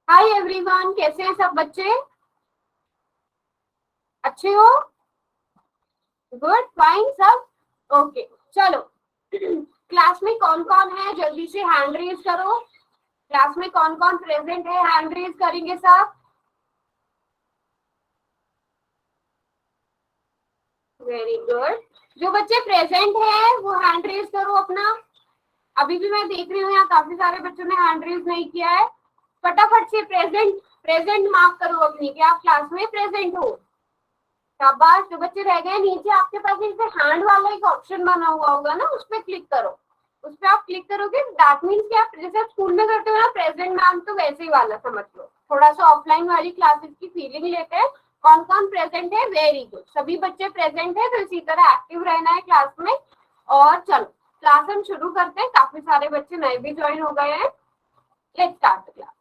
Hi everyone, कैसे हैं सब बच्चे? अच्छे हो? गुड, फाइन सब। ओके, चलो। क्लास में कौन कौन है जल्दी से हैंड रेज करो। क्लास में कौन कौन प्रेजेंट है, हैंड रेज करेंगे सब। Very good. जो बच्चे प्रेजेंट है वो हैंड रेज करो अपना। अभी भी मैं देख रही हूँ यहाँ काफी सारे बच्चों ने हैंड रेज नहीं किया है। फटाफट से प्रेजेंट प्रेजेंट मार्क करो अपनी कि आप क्लास में प्रेजेंट हो। शाबाश। जो बच्चे रह गए नीचे, आपके पास इसे हैंड वाला एक ऑप्शन बना हुआ होगा ना, उस पर क्लिक करो। उस पर आप क्लिक करोगे, दैट मीन्स कि आप जैसे आप स्कूल में करते हो ना प्रेजेंट मैम, तो वैसे ही वाला समझ लो। थोड़ा सा ऑफलाइन वाली क्लासेस की फीलिंग लेते हैं। कौन कौन प्रेजेंट है? वेरी गुड, सभी बच्चे प्रेजेंट है। तो इसी तरह एक्टिव रहना है क्लास में। और चलो क्लास हम शुरू करते हैं। काफी सारे बच्चे नए भी ज्वाइन हो गए हैं। Let's start the class.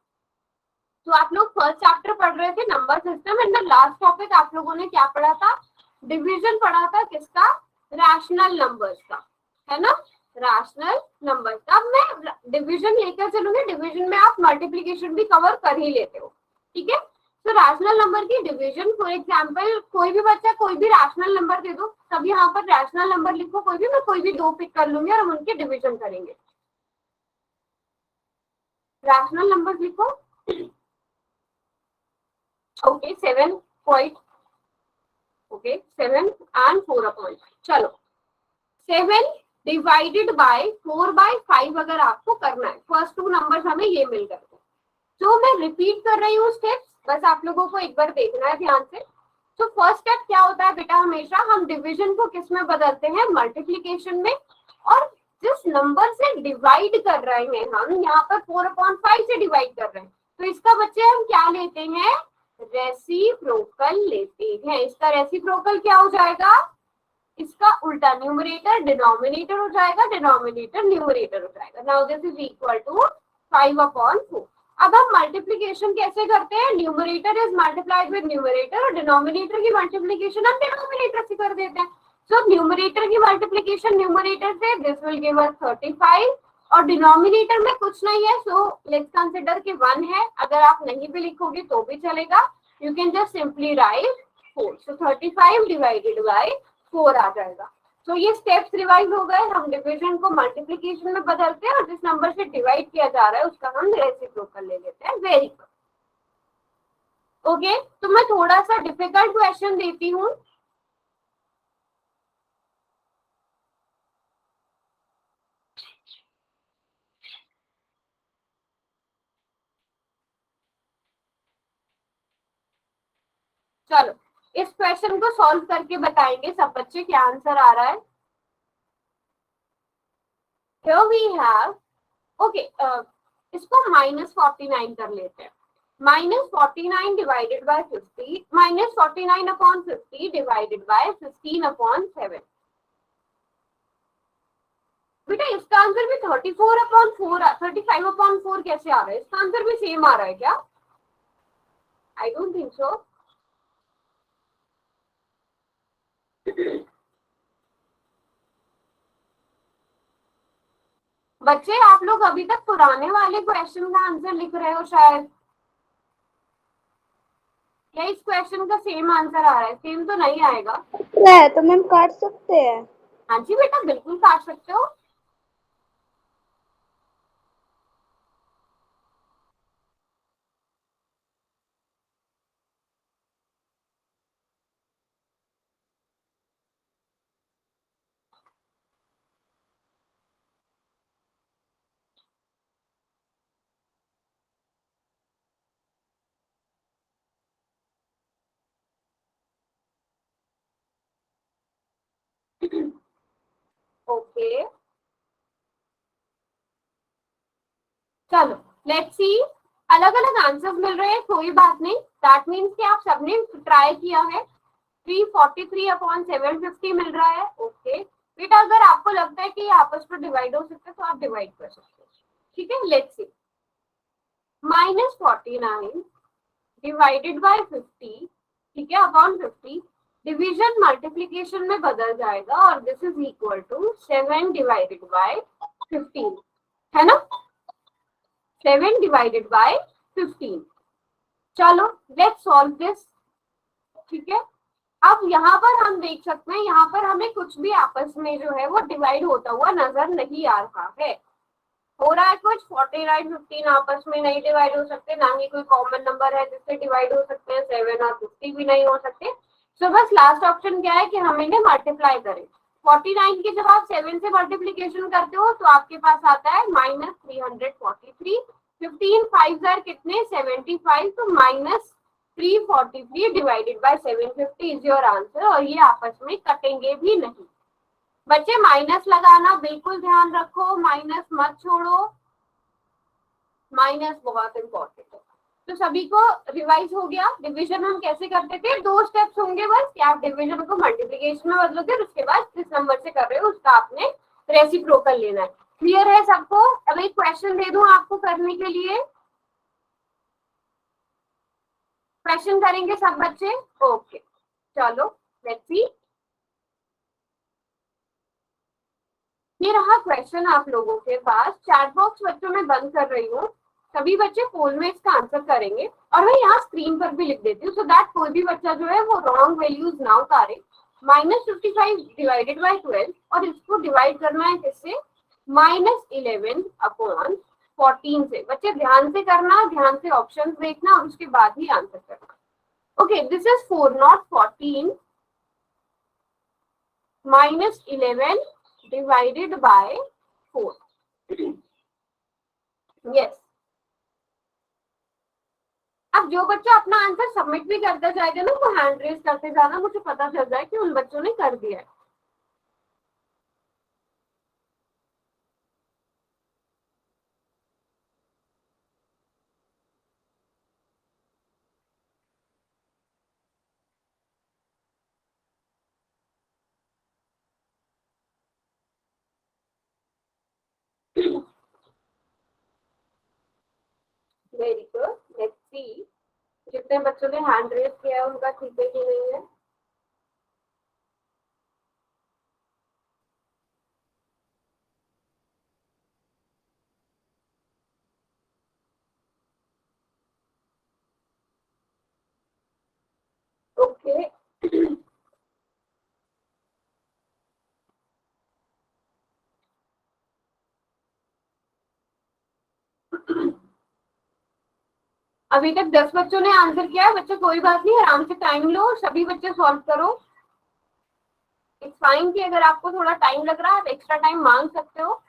तो आप लोग फर्स्ट चैप्टर पढ़ रहे थे, number system, and the last topic आप लोगों ने क्या पढ़ा था? डिवीजन पढ़ा था। किसका? रैशनल नंबर्स का, है ना? रैशनल नंबर्स का। अब मैं डिवीजन लेकर चलूंगी। डिवीजन में आप मल्टीप्लीकेशन भी कवर कर ही लेते हो, ठीक है? तो रैशनल नंबर की डिवीजन, फॉर एग्जांपल कोई भी बच्चा कोई भी रैशनल नंबर दे दो। सब यहाँ पर रैशनल नंबर लिखो, कोई भी। मैं कोई भी दो पिक कर लूंगी और हम उनके डिवीजन करेंगे। रैशनल नंबर लिखो। Okay, 7 point. ओके, 7 and 4 चलो, 7 डिवाइडेड बाय 4/5 अगर आपको करना है। फर्स्ट टू नंबर्स हमें ये मिल गए। तो मैं रिपीट कर रही हूँ स्टेप्स, बस आप लोगों को एक बार देखना है ध्यान से। तो फर्स्ट स्टेप क्या होता है बेटा? हमेशा हम डिवीजन को किस में बदलते हैं? मल्टीप्लीकेशन में। और जिस नंबर से डिवाइड कर रहे हैं हम, यहाँ पर 4/5 से डिवाइड कर रहे हैं, तो इसका बच्चे हम क्या लेते हैं? रेसिप्रोकल लेते हैं। इसका रेसिप्रोकल क्या हो जाएगा? इसका उल्टा न्यूमरेटर डिनोमिनेटर हो जाएगा, डिनोमिनेटर न्यूमरेटर हो जाएगा। Now this is equal to 5/4। अब हम मल्टीप्लीकेशन कैसे करते हैं? Numerator is multiplied with numerator, और डिनोमिनेटर की मल्टीप्लीकेशन हम डिनोमिनेटर से कर देते हैं। सो न्यूमरेटर की मल्टीप्लीकेशन न्यूमरेटर से, दिस विल गिव अस 35, और डिनोमिनेटर में कुछ नहीं है, सो लेट्स कंसीडर कि 1 है। अगर आप नहीं भी लिखोगे तो भी चलेगा, you can just simply write 4। So 35 divided by 4 आ जाएगा। तो ये स्टेप्स रिवाइज हो गए। हम डिवीजन को मल्टीप्लीकेशन में बदलते हैं और जिस नंबर से डिवाइड किया जा रहा है उसका हम रेसिप्रोकल ले लेते हैं। Very good. ओके, तो मैं थोड़ा सा डिफिकल्ट क्वेश्चन देती हूँ। चलो, इस क्वेश्चन को सॉल्व करके बताएंगे सब बच्चे क्या आंसर आ रहा है। Here we have, okay, इसको -49 कर लेते हैं। -49 डिवाइडेड बाय 50, -49/50 डिवाइडेड बाय 15/7। बेटा इसका आंसर भी 34/4, 35/4 कैसे आ रहा है? इसका आंसर भी सेम आ रहा है क्या? I don't think so. बच्चे आप लोग अभी तक पुराने वाले क्वेश्चन का आंसर लिख रहे हो शायद। क्या इस क्वेश्चन का सेम आंसर आ रहा है? सेम तो नहीं आएगा। तो मैम काट सकते हैं? हाँ जी बेटा, बिल्कुल काट सकते हो। ओके, चलो लेट्स सी। अलग अलग आंसर्स मिल रहे हैं, कोई बात नहीं। दैट मीन्स कि आप सबने ट्राई किया है। 343/750 मिल रहा है। ओके बेटा, अगर आपको लगता है कि ये आपस में डिवाइड हो सकता है तो आप डिवाइड कर सकते हो, ठीक है? Let's see. -49 डिवाइडेड बाय 50, ठीक है, अपॉन 50। डिवीजन मल्टीप्लीकेशन में बदल जाएगा और this is equal to 7 divided by 15, है ना? 7 डिवाइडेड बाय 15। चलो लेट्स सॉल्व दिस। ठीक है, अब यहाँ पर हम देख सकते हैं, यहाँ पर हमें कुछ भी आपस में जो है वो डिवाइड होता हुआ नजर नहीं आ रहा है। हो रहा है कुछ 49 15 आपस में नहीं डिवाइड हो सकते, ना ही कोई कॉमन नंबर है जिससे डिवाइड हो सकते हैं। 7 और 50 भी नहीं हो सकते। सो बस लास्ट ऑप्शन क्या है कि हम इन्हें मल्टीप्लाई करें। 49 की जब आप 7 से मल्टीप्लीकेशन करते हो तो आपके पास आता है -343। 15 5 कितने 75, तो -343 divided by 750 is your answer. और ये आपस में कटेंगे भी नहीं। बच्चे माइनस लगाना बिल्कुल ध्यान रखो, माइनस मत छोड़ो, माइनस बहुत इंपॉर्टेंट है। तो सभी को रिवाइज हो गया। डिवीजन हम कैसे करते थे, 2 स्टेप्स होंगे बस कि आप डिवीजन को मल्टीप्लिकेशन में बदलोगे, उसके बाद जिस नंबर से कर रहे हो उसका आपने रेसिप्रोकल लेना है। क्लियर है सबको? अब एक क्वेश्चन दे दूं आपको करने के लिए, क्वेश्चन करेंगे सब बच्चे? ओके चलो लेट्स सी। ये रहा क्वेश्चन आप लोगों के पास। चैट बॉक्स बच्चों में बंद कर रही हूँ, सभी बच्चे पोल में इसका आंसर करेंगे और मैं यहाँ स्क्रीन पर भी लिख देती हूँ, सो दैट कोई भी बच्चा जो है वो रॉन्ग वैल्यूज ना उतारे। -55 डिवाइडेड बाय 12 और इसको डिवाइड करना है किससे, -11 अपॉन 14 से। बच्चे ध्यान से करना, ध्यान से ऑप्शंस देखना और उसके बाद ही आंसर करना। Okay this is 4 not 14, -11 divided by 4. yes. अब जो बच्चा अपना आंसर सबमिट भी करता जाएगा ना, वो हैंड रेज करते जाना, मुझे पता चल जाए कि उन बच्चों ने कर दिया है। वेरी गुड, लेट्स सी जितने बच्चों ने हैंड रेज किया है उनका ठीक है कि नहीं है। ओके अभी तक 10 बच्चों ने आंसर किया है। बच्चे कोई बात नहीं, आराम से टाइम लो, सभी बच्चे सॉल्व करो। इट्स फाइन कि अगर आपको थोड़ा टाइम लग रहा है आप एक्स्ट्रा टाइम मांग सकते हो,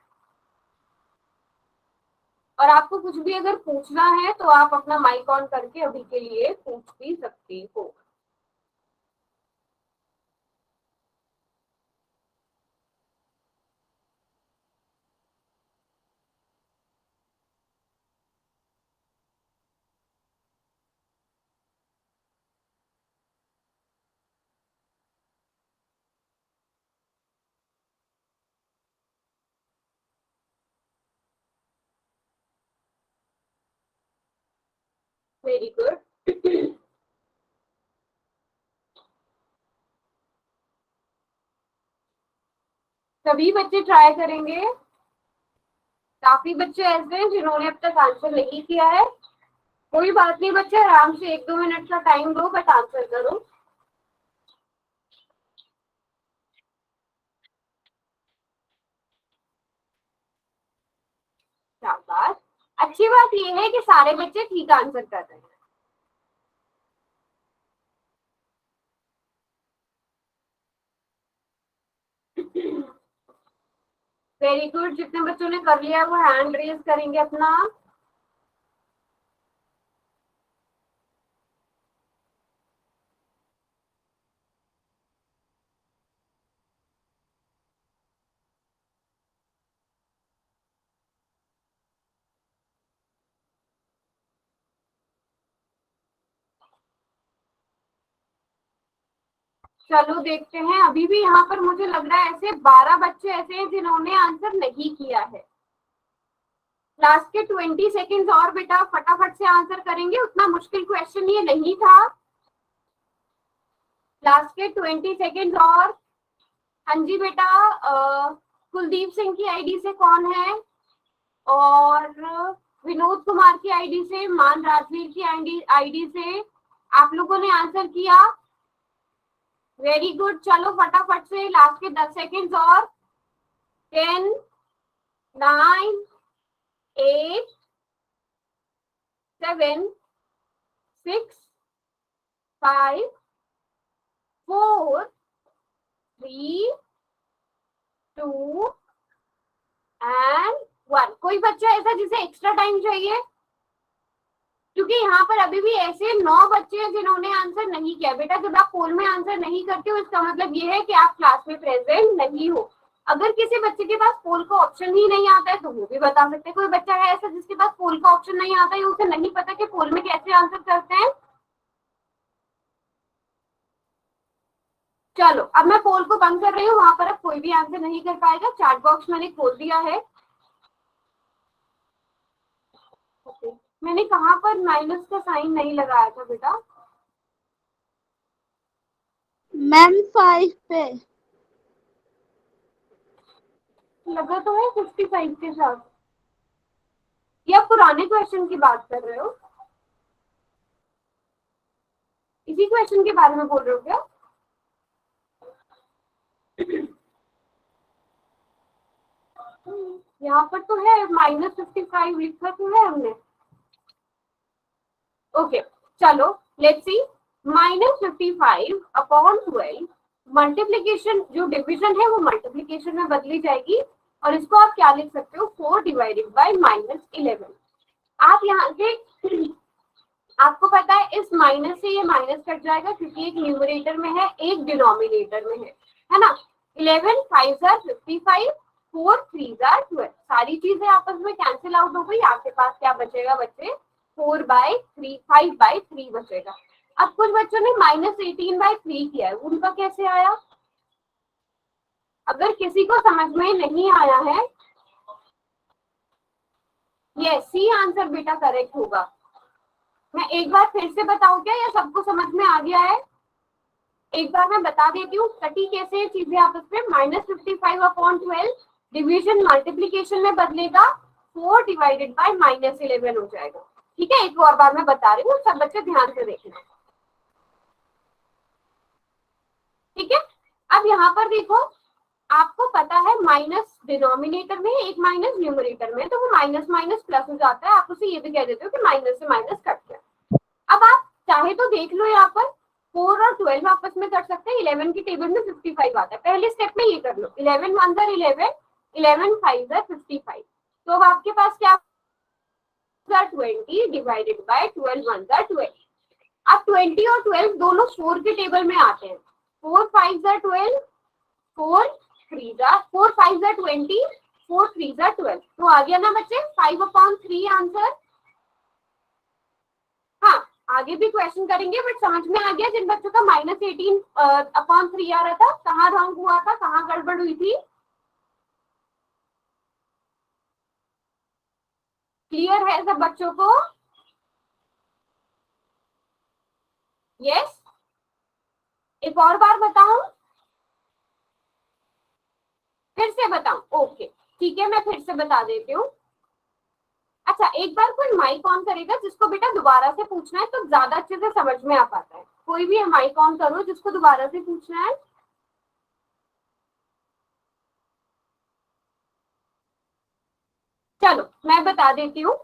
और आपको कुछ भी अगर पूछना है तो आप अपना माइक ऑन करके अभी के लिए पूछ भी सकते हो। वेरी गुड सभी बच्चे ट्राई करेंगे। काफी बच्चे ऐसे हैं जिन्होंने अब तक आंसर नहीं किया है। कोई बात नहीं बच्चे, आराम से 1-2 मिनट का टाइम दो, बट आंसर करो। शाबाश, अच्छी बात यह है कि सारे बच्चे ठीक आंसर कर रहे हैं। वेरी गुड, जितने बच्चों ने कर लिया वो हैंड रेज करेंगे अपना। चलो देखते हैं, अभी भी यहाँ पर मुझे लग रहा है ऐसे 12 बच्चे ऐसे हैं जिन्होंने आंसर नहीं किया है। लास्ट के 20 सेकेंड्स और बेटा फटाफट से आंसर करेंगे, उतना मुश्किल क्वेश्चन ये नहीं था। लास्ट के 20 सेकेंड्स और। हाँ जी बेटा, कुलदीप सिंह की आईडी से कौन है, और विनोद कुमार की आईडी से, मान राजवीर की आईडी से आप लोगों ने आंसर किया। Very good. चलो फटाफट से लास्ट के 10 सेकेंड्स और। 10, 9, 8, 7, 6, 5, 4, 3, 2 एंड 1। कोई बच्चा ऐसा जिसे एक्स्ट्रा टाइम चाहिए? क्योंकि यहाँ पर अभी भी ऐसे 9 बच्चे हैं जिन्होंने आंसर नहीं किया। बेटा जब आप पोल में आंसर नहीं करते हो इसका मतलब ये है कि आप क्लास में प्रेजेंट नहीं हो। अगर किसी बच्चे के पास पोल का ऑप्शन ही नहीं आता है तो वो भी बता सकते हैं। कोई बच्चा है ऐसा जिसके पास पोल का ऑप्शन नहीं आता है, उसे नहीं पता कि पोल में कैसे आंसर करते हैं? चलो अब मैं पोल को बंद कर रही हूँ, वहां पर अब कोई भी आंसर नहीं कर पाएगा। चैट बॉक्स मैंने खोल दिया है। मैंने कहाँ पर माइनस का साइन नहीं लगाया था बेटा? मैम 5 पे। लगा तो है 55 के साथ। या पुराने क्वेश्चन की बात कर रहे हो? इसी क्वेश्चन के बारे में बोल रहे हो क्या? यहाँ पर तो है -55 लिखा तो है हमने। ओके चलो लेट्स सी। -55 अपॉन 12 मल्टीप्लीकेशन, जो डिवीजन है वो मल्टीप्लीकेशन में बदली जाएगी और इसको आप क्या लिख सकते हो? 4 डिवाइडेड बाय -11। आप यहाँ से आपको पता है इस माइनस से ये माइनस कट जाएगा क्योंकि एक न्यूमरेटर में है एक डिनोमिनेटर में है ना। 11 5 are 55, 4 3 are 12। सारी चीजें आपस में कैंसिल आउट हो गई। आपके पास क्या बचेगा बच्चे? 4/3, 5/3 बचेगा। अब कुछ बच्चों ने -18/3 किया है, उनका कैसे आया? अगर किसी को समझ में नहीं आया है, ये सी आंसर बेटा करेक्ट होगा। मैं एक बार फिर से बताऊं क्या या सबको समझ में आ गया है? एक बार मैं बता देती हूँ कटी कैसे चीजें आपस में। -55 अपॉन 12 डिवीजन मल्टीप्लीकेशन में बदलेगा, 4 डिवाइडेड बाय -11 हो जाएगा। ठीक है, एक और बार मैं बता रही हूँ, सब बच्चे ध्यान से देखना। ठीक है, अब यहाँ पर देखो आपको पता है माइनस डिनोमिनेटर में एक माइनस न्यूमरेटर में, तो वो माइनस माइनस प्लस हो जाता है। आप उसे ये भी कह देते हो कि माइनस से माइनस कट गया। अब आप चाहे तो देख लो यहाँ पर 4 और 12 आपस में कट सकते हैं। 11 की टेबल में 55 आता है। पहले स्टेप में ये कर लो, 11 1 are 11, 11 5 are 55। तो अब आपके पास क्या 20 डिवाइडेड बाय 12 1 are 12। अब 20 और 12 दोनों 4 के टेबल में आते हैं। 4 5 are 12, 4 3 are 4 5 are 20, 4 3 are 12। तो आ गया ना बच्चे 5/3 आंसर। हाँ आगे भी क्वेश्चन करेंगे बट समझ में आ गया जिन बच्चों का -18/3 आ रहा था, कहाँ रॉन्ग हुआ था, कहाँ गड़बड़ हुई थी? क्लियर है सब बच्चों को? यस, एक और बार बताऊं? फिर से बताऊं? ओके ठीक है, मैं फिर से बता देती हूँ। अच्छा एक बार कोई माइक ऑन करेगा जिसको बेटा दोबारा से पूछना है तो ज्यादा अच्छे से समझ में आ पाता है। कोई भी माइक ऑन करो जिसको दोबारा से पूछना है। चलो मैं बता देती हूँ।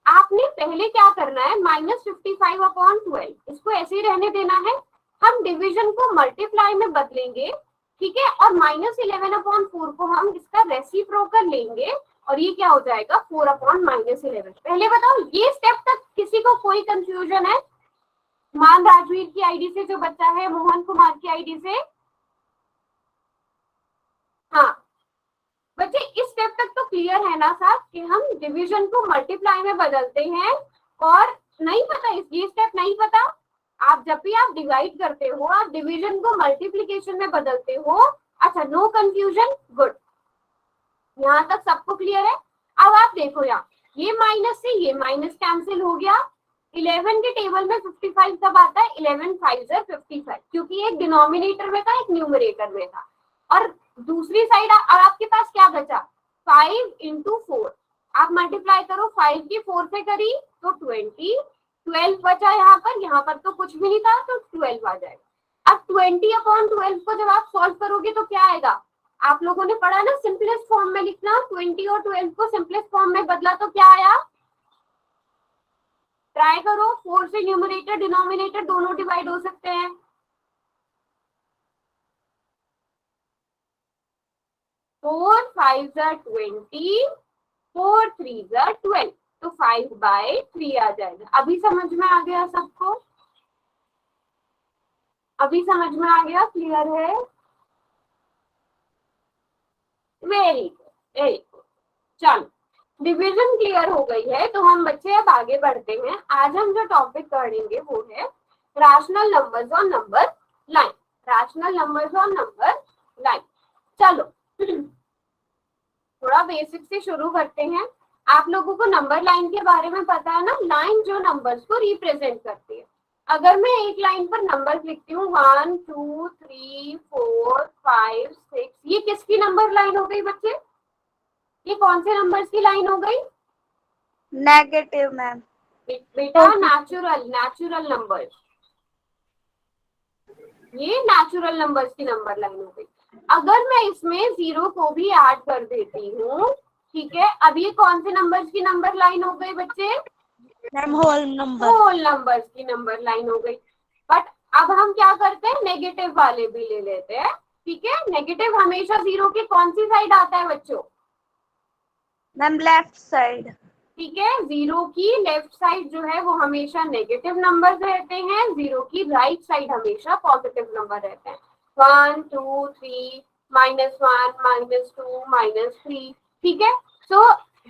आपने पहले क्या करना है, -55/12 इसको ऐसे ही रहने देना है। हम डिवीजन को मल्टीप्लाई में बदलेंगे, ठीक है, और -11/4 को हम इसका रेसिप्रोकल लेंगे और ये क्या हो जाएगा 4/-11। पहले बताओ ये स्टेप तक किसी को कोई कंफ्यूजन है? मान राजवीर की आईडी से जो बच्चा है, मोहन कुमार की आईडी से। हाँ बच्चे इस स्टेप तक तो क्लियर है ना साहब कि हम डिवीजन को मल्टीप्लाई में बदलते हैं। और नहीं पता ये स्टेप नहीं पता? आप जब भी आप डिवाइड करते हो आप डिवीजन को मल्टीप्लीकेशन में बदलते हो। अच्छा नो कंफ्यूजन, गुड, यहाँ तक सबको क्लियर है। अब आप देखो यहाँ ये माइनस से ये माइनस कैंसिल हो गया। 11 के टेबल में 55 कब आता है? 11 5 are 55, क्योंकि एक डिनोमिनेटर में था एक न्यूमरेटर में था। और दूसरी साइड आपके पास क्या बचा? 5 into 4। आप मल्टीप्लाई करो, 5 की 4 से करी तो 20, 12 बचा यहाँ पर तो कुछ भी नहीं था तो 12 आ जाएगा। अब 20/12 को जब आप सॉल्व करोगे तो क्या आएगा, आप लोगों ने पढ़ा ना सिंपलेस्ट फॉर्म में लिखना, 20 और 12 को सिंपलेस्ट फॉर्म में बदला तो क्या आया, ट्राई करो, 4 से न्यूमरेटर डिनोमिनेटर दोनों डिवाइड हो सकते हैं। 4 5 20, 4 3 12, तो 5/3 आ जाएगा। अभी समझ में आ गया सबको, अभी समझ में आ गया, क्लियर है? Very good very good. चलो डिवीजन क्लियर हो गई है, तो हम बच्चे अब आगे बढ़ते हैं। आज हम जो टॉपिक पढ़ेंगे वो है rational numbers on number line. Rational numbers on number line. चलो थोड़ा बेसिक से शुरू करते हैं। आप लोगों को नंबर लाइन के बारे में पता है ना, लाइन जो नंबर्स को रिप्रेजेंट करती है। अगर मैं एक लाइन पर नंबर लिखती हूँ 1 2 3 4 5 6, ये किसकी नंबर लाइन हो गई बच्चे, ये कौन से नंबर्स की लाइन हो गई? Negative ma'am. बेटा नेचुरल नंबर्स, ये नेचुरल नंबर्स की नंबर लाइन हो गई। अगर मैं इसमें 0 को भी ऐड कर देती हूँ, ठीक है, अब ये कौन से नंबर्स की नंबर लाइन हो गई बच्चे? Ma'am whole number. Whole numbers की नंबर लाइन हो गई। बट अब हम क्या करते हैं, नेगेटिव वाले भी ले लेते हैं, ठीक है। नेगेटिव हमेशा 0 की कौन सी साइड आता है बच्चों? Ma'am left side. ठीक है, 0 की लेफ्ट साइड जो है वो हमेशा नेगेटिव नंबर रहते हैं, 0 की राइट साइड हमेशा पॉजिटिव नंबर रहते हैं। 1 2 3 -1 -2 -3, ठीक है। सो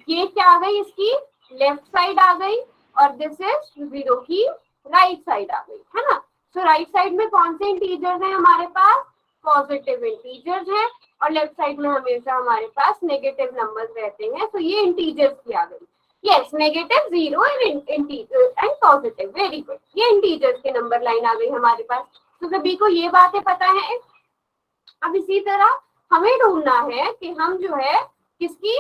ये क्या आ गई, इसकी लेफ्ट साइड आ गई, और दिस इज 0 की राइट साइड आ गई, है ना। सो राइट साइड में कौन से इंटीजर्स हैं हमारे पास? पॉजिटिव इंटीजर्स हैं, और लेफ्ट साइड में हमेशा हमारे पास नेगेटिव नंबर्स रहते हैं। तो ये इंटीजर्स की आ गई। Yes, negative 0 and positive, very good. ये इंटीजर्स की नंबर लाइन आ गई हमारे पास। तो सभी को ये बातें पता है। अब इसी तरह हमें ढूंढना है कि हम जो है किसकी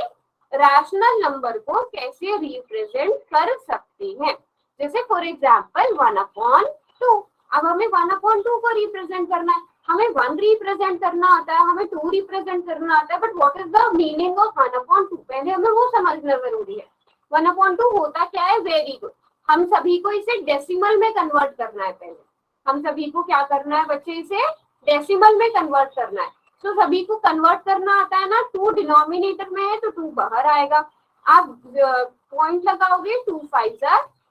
रैशनल नंबर को कैसे रिप्रेजेंट कर सकते हैं। जैसे फॉर एग्जाम्पल 1/2। अब हमें 1/2 को रिप्रेजेंट करना है, हमें 1 रिप्रेजेंट करना आता है, हमें 2 रिप्रेजेंट करना आता है, but what is the meaning of 1/2? पहले हमें वो समझना जरूरी है। 1/2 होता क्या है? वेरी गुड, हम सभी को इसे डेसिमल में कन्वर्ट करना है। पहले हम सभी को क्या करना है बच्चे, इसे डेसिमल में कन्वर्ट करना है। तो सभी को कन्वर्ट करना आता है ना, 2 डिनोमिनेटर में है तो 2 बाहर आएगा। आप पॉइंट लगाओगे 2 5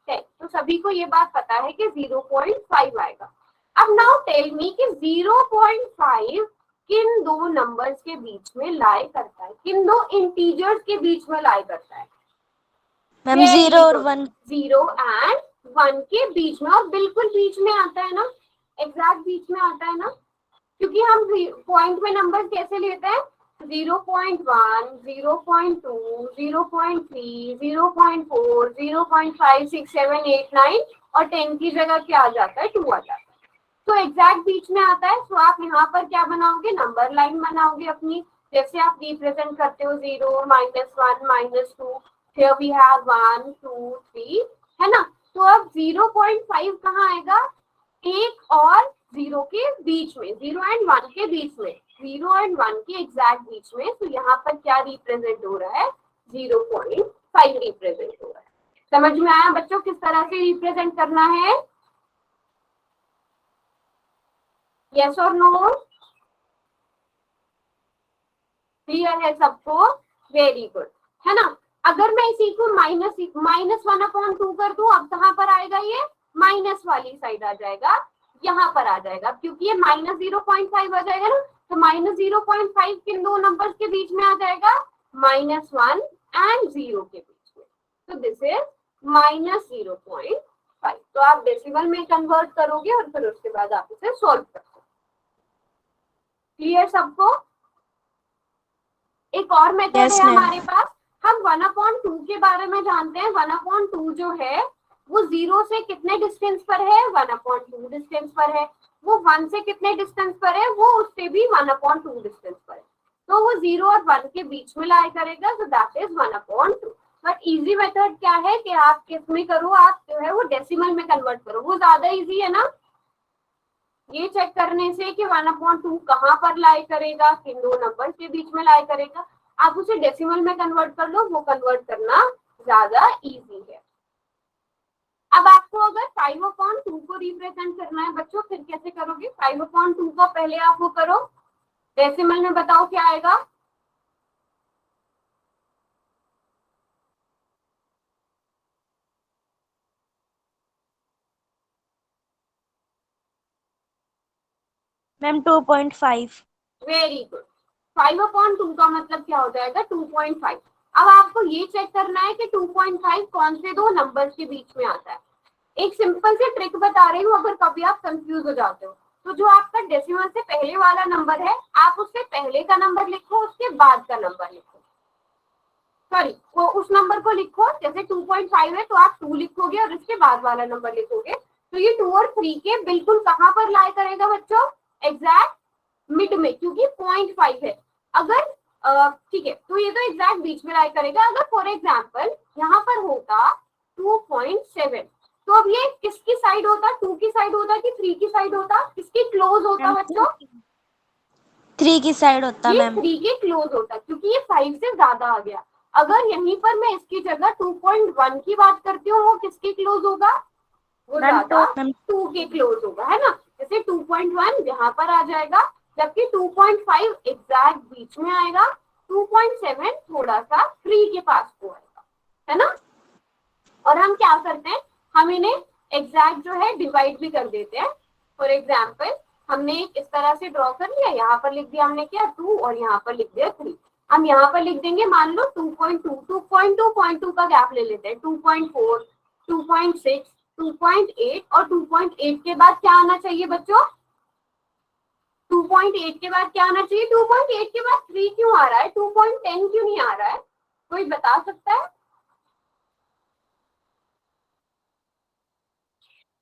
10, तो सभी को ये बात पता है कि 0.5 आएगा। अब नाउ टेल मी कि 0.5 किन दो नंबर्स के बीच में लाई करता है, किन दो इंटीजर्स के बीच में लाई करता है? मैम 0 और 1। 0 एंड 1 के बीच में, और बिल्कुल बीच में आता है ना, एग्जैक्ट बीच में आता है ना, क्योंकि हम पॉइंट में नंबर कैसे लेते हैं? 0.1 0.2 0.3 0.4 0.5 6 7 8 9 और 10 की जगह क्या आ जाता है? 2 आ जाता है। तो एग्जैक्ट बीच में आता है। तो आप यहाँ पर क्या बनाओगे? नंबर लाइन बनाओगे अपनी, जैसे आप रिप्रेजेंट करते हो 0 -1 -2, here we have 1 2 3, है ना। तो अब 0.5 कहाँ आएगा? 1 और 0 के बीच में, 0 एंड 1 के बीच में, 0 एंड 1 के एग्जैक्ट बीच में। तो यहाँ पर क्या रिप्रेजेंट हो रहा है? 0.5 रिप्रेजेंट हो रहा है। समझ में आया बच्चों किस तरह से रिप्रेजेंट करना है? यस और नो? क्लियर है सबको? वेरी गुड, है ना। अगर मैं इसी को -1/2 कर दूं, अब कहाँ पर आएगा? ये माइनस वाली साइड आ जाएगा, यहाँ पर आ जाएगा, क्योंकि ये -0.5 आ जाएगा ना। तो -0.5 किन दो नंबर्स के बीच में आ जाएगा? -1 एंड 0 के बीच में। तो दिस इज -0.5। तो आप डेसिमल में कन्वर्ट करोगे और फिर उसके बाद आप इसे सोल्व करोगे। क्लियर सबको? एक और मेथड है हमारे पास, हम 1/2 के बारे में जानते हैं। 1/2 जो है वो 0 से कितने डिस्टेंस पर है? 1/2 डिस्टेंस पर है। वो 1 से कितने डिस्टेंस पर है? वो उससे भी 1/2 डिस्टेंस पर है। तो वो 0 और 1 के बीच में लाई करेगा, so that is 1/2। But easy method क्या है कि आप किस में करो, आप जो है वो डेसिमल में कन्वर्ट करो, वो ज्यादा इजी है ना ये चेक करने से कि 1/2 कहाँ पर लाई करेगा, किन दो नंबर के बीच में लाई करेगा। आप उसे डेसिमल में कन्वर्ट कर लो, वो कन्वर्ट करना ज्यादा इजी है। अब आपको अगर 5/2 को रिप्रेजेंट करना है बच्चों, फिर कैसे करोगे? 5/2 को पहले आप वो करो, डेसिमल में बताओ क्या आएगा। मैम 2.5। Very good. 5/2 का मतलब क्या हो जाएगा? 2.5। अब आपको ये चेक करना है कि 2.5 कौन से दो नंबर के बीच में आता है। एक सिंपल सी ट्रिक बता रही हूँ, अगर कभी आप कंफ्यूज हो जाते हो तो जो आपका डेसिमल से पहले वाला नंबर है, आप उससे पहले का नंबर लिखो, उसके बाद का नंबर लिखो, सॉरी वो उस नंबर को लिखो। जैसे 2.5 है तो आप 2 लिखोगे और इसके बाद वाला नंबर लिखोगे, तो ये 2 और 3 के बिल्कुल कहाँ पर लाई करेगा बच्चों? एग्जैक्ट मिड में, क्योंकि 0.5 है। अगर ठीक है, तो ये तो एग्जैक्ट बीच में लाई करेगा। अगर फॉर एग्जाम्पल यहाँ पर होता 2.7, तो अब ये किसकी साइड होता? 2 की साइड होता कि 3 की साइड होता? किसकी क्लोज होता बच्चों? 3 की साइड होता ये मैम। 3 के क्लोज होता, क्योंकि ये 5 से ज्यादा आ गया। अगर यहीं पर मैं इसकी जगह 2.1 की बात करती हूँ, वो किसके क्लोज होगा? वो ज्यादा 2 के क्लोज होगा, है ना। जैसे 2.1 यहाँ पर आ जाएगा, जबकि 2.5 एग्जैक्ट बीच में आएगा, 2.7 थोड़ा सा 3 के पास को आएगा, है ना। और हम क्या करते हैं, हम इन्हें एग्जैक्ट जो है डिवाइड भी कर देते हैं। फॉर एग्जाम्पल हमने इस तरह से ड्रॉ कर लिया, यहाँ पर लिख दिया हमने क्या 2 और यहाँ पर लिख दिया 3। हम यहाँ पर लिख देंगे मान लो 2.2 का गैप ले लेते हैं, 2.4, 2.6, 2.8 और 2.8 के बाद क्या आना चाहिए बच्चों? 2.8 के बाद क्या आना चाहिए? 2.8 के बाद 3 क्यों आ रहा है? 2.10 क्यों नहीं आ रहा है? कोई बता सकता है?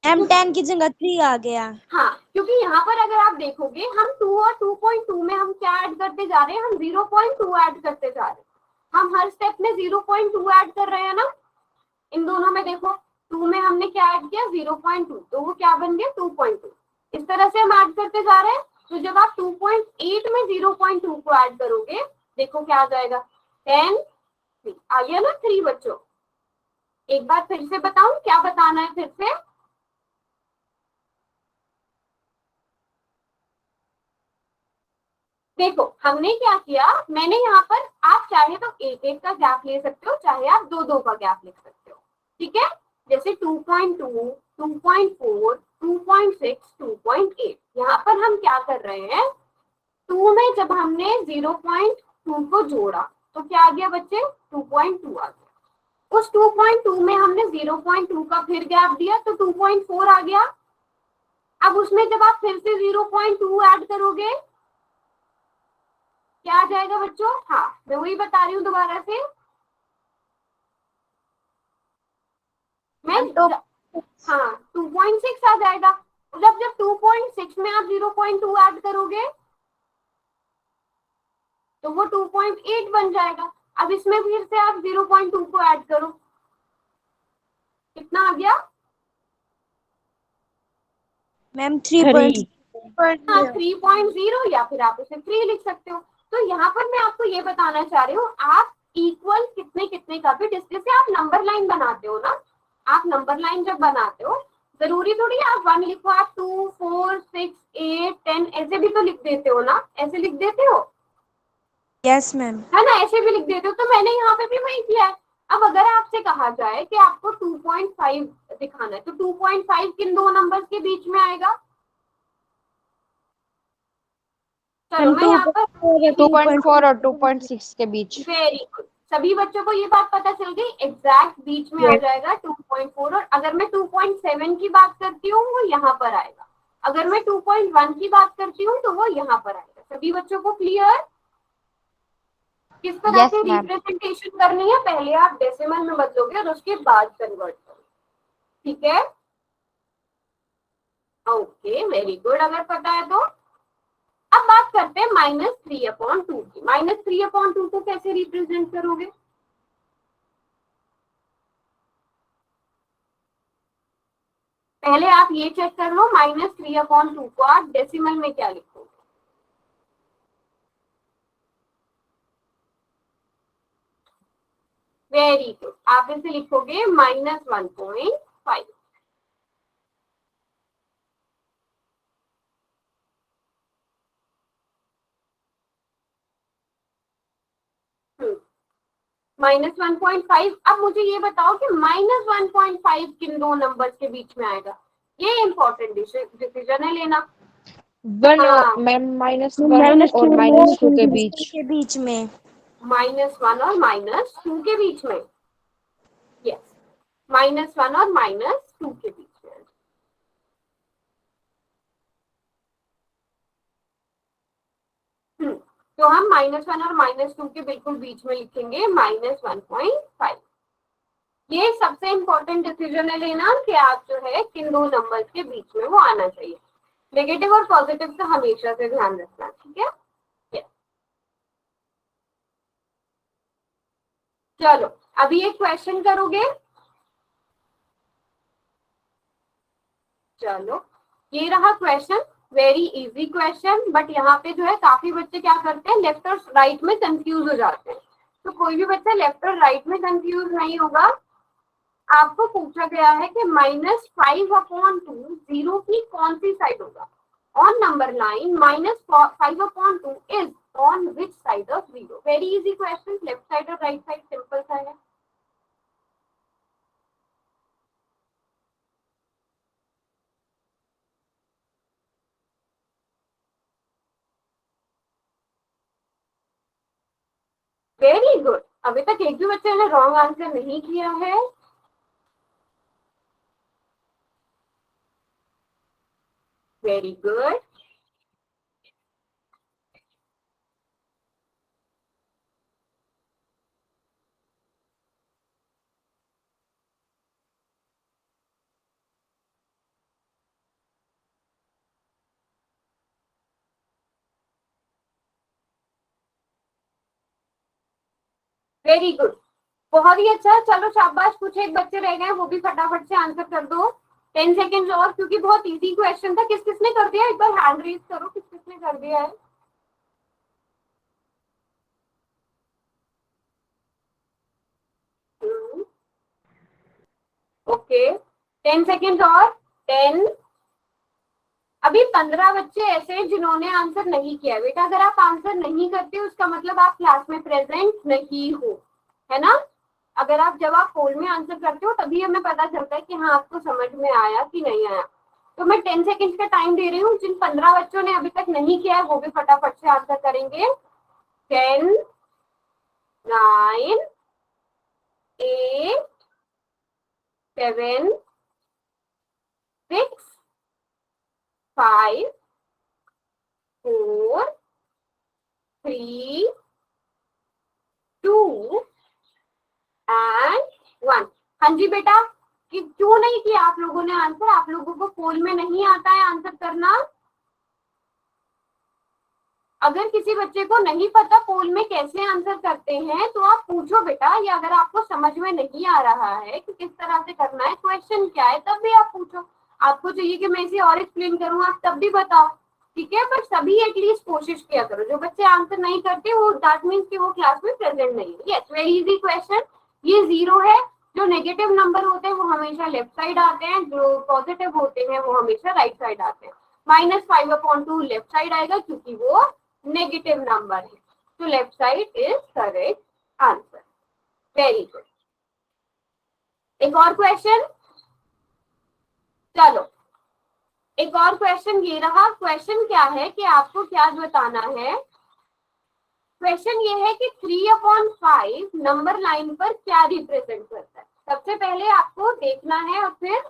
मैम 10 की जगह 3 आ गया। हाँ, क्योंकि यहाँ पर अगर आप देखोगे हम 2 और 2.2 में हम क्या ऐड करते जा रहे हैं? हम 0.2 ऐड करते जा रहे हैं। हम हर स्टेप में 0.2 ऐड कर रहे हैं ना। इन दोनों में देखो, 2 में हमने क्या ऐड किया? 0.2, तो वो क्या बन गया? 2.2। इस तरह से हम ऐड करते जा रहे हैं। तो जब आप 2.8 में 0.2 को ऐड करोगे, देखो क्या आ जाएगा? 10, 3 आ गया ना 3 बच्चों। एक बार फिर से बताऊं, क्या बताना है फिर से? देखो हमने क्या किया, मैंने यहाँ पर, आप चाहे तो एक एक का गैप ले सकते हो, चाहे आप दो दो का गैप लिख सकते हो, ठीक है। जैसे 2.2, 2.4, 2.6, 2.8, यहाँ पर हम क्या कर रहे हैं? 2 में जब हमने 0.2 को जोड़ा तो क्या आ गया बच्चे? 2.2 आ गया। उस 2.2 में हमने 0.2 का फिर गैप दिया तो 2.4 आ गया। अब उसमें जब आप फिर से 0.2 ऐड करोगे, क्या आ जाएगा बच्चों? हाँ, मैं वही बता रही हूँ दोबारा से। मैं हाँ 2.6 आ जाएगा। जब जब 2.6 में आप 0.2 ऐड करोगे तो वो 2.8 बन जाएगा। अब इसमें फिर से आप 0.2 को ऐड करो, कितना आ गया? मैम 3.0। हाँ 3.0, या फिर आप उसे 3 लिख सकते हो। तो यहाँ पर मैं आपको ये बताना चाह रही हूँ, आप इक्वल कितने कितने का भी, जैसे आप नंबर लाइन बनाते हो ना, आप नंबर लाइन जब बनाते हो, जरूरी थोड़ी आप 1 लिखो, आप 2, 4, 6, 8, 10 ऐसे भी तो लिख देते हो ना, ऐसे लिख देते हो, यस मैम। है ना, ऐसे भी लिख देते हो। तो मैंने यहाँ पे भी वही किया है। अब अगर आपसे कहा जाए कि आपको 2.5 दिखाना है, तो 2.5 किन दो नंबर्स के बीच में आएगा? चलो मैं यहाँ पर 2.4 और 2.6 के बीच। वेरी गुड, सभी बच्चों को ये बात पता चल गई, एग्जैक्ट बीच में आ जाएगा 2.4। और अगर मैं 2.7 की बात करती हूँ वो यहाँ पर आएगा, अगर मैं 2.1 की बात करती हूँ तो वो यहाँ पर आएगा। सभी बच्चों को क्लियर? किस तरह से रिप्रेजेंटेशन करनी है, पहले आप डेसिमल में बदलोगे और उसके बाद कन्वर्ट करोगे, ठीक है। ओके वेरी गुड, अगर पता है तो। अब बात करते हैं -3/2 की। -3/2 को कैसे रिप्रेजेंट करोगे? पहले आप ये चेक कर लो, -3/2 को आप डेसिमल में क्या लिखोगे? वेरी गुड, आप इसे लिखोगे -1.5। -1.5। अब मुझे ये बताओ कि -1.5 किन दो नंबर्स के बीच में आएगा? ये इंपॉर्टेंट डिसीजन है लेना। वन हाँ, मैम -1 और -2 के बीच। के बीच में। -1 और -2 के बीच में। यस, -1 और -2 के बीच में। तो हम -1 और -2 के बिल्कुल बीच में लिखेंगे -1.5। ये सबसे इंपॉर्टेंट डिसीजन है लेना कि आप जो है किन दो नंबर्स के बीच में वो आना चाहिए। नेगेटिव और पॉजिटिव का हमेशा से ध्यान रखना, ठीक है? Yes. चलो अभी एक क्वेश्चन करोगे। चलो ये रहा question, very easy question, but यहाँ पे जो है काफी बच्चे क्या करते हैं, लेफ्ट और राइट में कंफ्यूज हो जाते हैं। तो कोई भी बच्चा लेफ्ट और राइट में कंफ्यूज नहीं होगा। आपको पूछा गया है कि -5/2 जीरो की कौन सी साइड होगा? On number line -5/2 is on which side of zero? Very easy question, left side और राइट साइड सिंपल सा है। वेरी गुड, अभी तक एक भी बच्चे ने रॉन्ग आंसर नहीं किया है। वेरी गुड, वेरी गुड, बहुत ही अच्छा। चलो शाबाश, कुछ एक बच्चे रह गए, वो भी फटाफट से आंसर कर दो। 10 सेकेंड और, क्योंकि बहुत इजी क्वेश्चन था। किस किसने कर दिया? एक बार हैंड रेज करो, किस किसने कर दिया है? ओके, 10 सेकेंड और। 10। अभी 15 बच्चे ऐसे हैं जिन्होंने आंसर नहीं किया। बेटा अगर आप आंसर नहीं करते उसका मतलब आप क्लास में प्रेजेंट नहीं हो, है ना? अगर आप जब आप पोल में आंसर करते हो तभी हमें पता चलता है कि हाँ आपको समझ में आया कि नहीं आया। तो मैं 10 सेकेंड का टाइम दे रही हूँ। जिन 15 बच्चों ने अभी तक नहीं किया है वो भी फटाफट से आंसर करेंगे। 10, 9, 8, 7, 6, 5, 4, 3, 2 एंड 1। हाँ जी बेटा, कि क्यों नहीं किया आप लोगों ने आंसर? आप लोगों को पोल में नहीं आता है आंसर करना? अगर किसी बच्चे को नहीं पता पोल में कैसे आंसर करते हैं तो आप पूछो बेटा, या अगर आपको समझ में नहीं आ रहा है कि किस तरह से करना है, क्वेश्चन क्या है, तब भी आप पूछो। आपको चाहिए कि मैं इसे और एक्सप्लेन करूँ, आप तब भी बताओ, ठीक है? पर सभी एटलीस्ट कोशिश किया करो। जो बच्चे आंसर नहीं करते वो दैट मीन्स कि वो क्लास में प्रेजेंट नहीं है। Yes, very easy question. ये जीरो है। जो नेगेटिव नंबर होते हैं वो हमेशा लेफ्ट साइड आते हैं, जो पॉजिटिव होते हैं वो हमेशा राइट साइड आते हैं। -5/2 लेफ्ट साइड आएगा क्योंकि वो नेगेटिव नंबर है। तो left side is correct answer. Very good. एक और क्वेश्चन, चलो एक और क्वेश्चन ये रहा। क्वेश्चन क्या है कि आपको क्या बताना है? क्वेश्चन ये है कि 3/5 नंबर लाइन पर क्या रिप्रेजेंट करता है? सबसे पहले आपको देखना है और फिर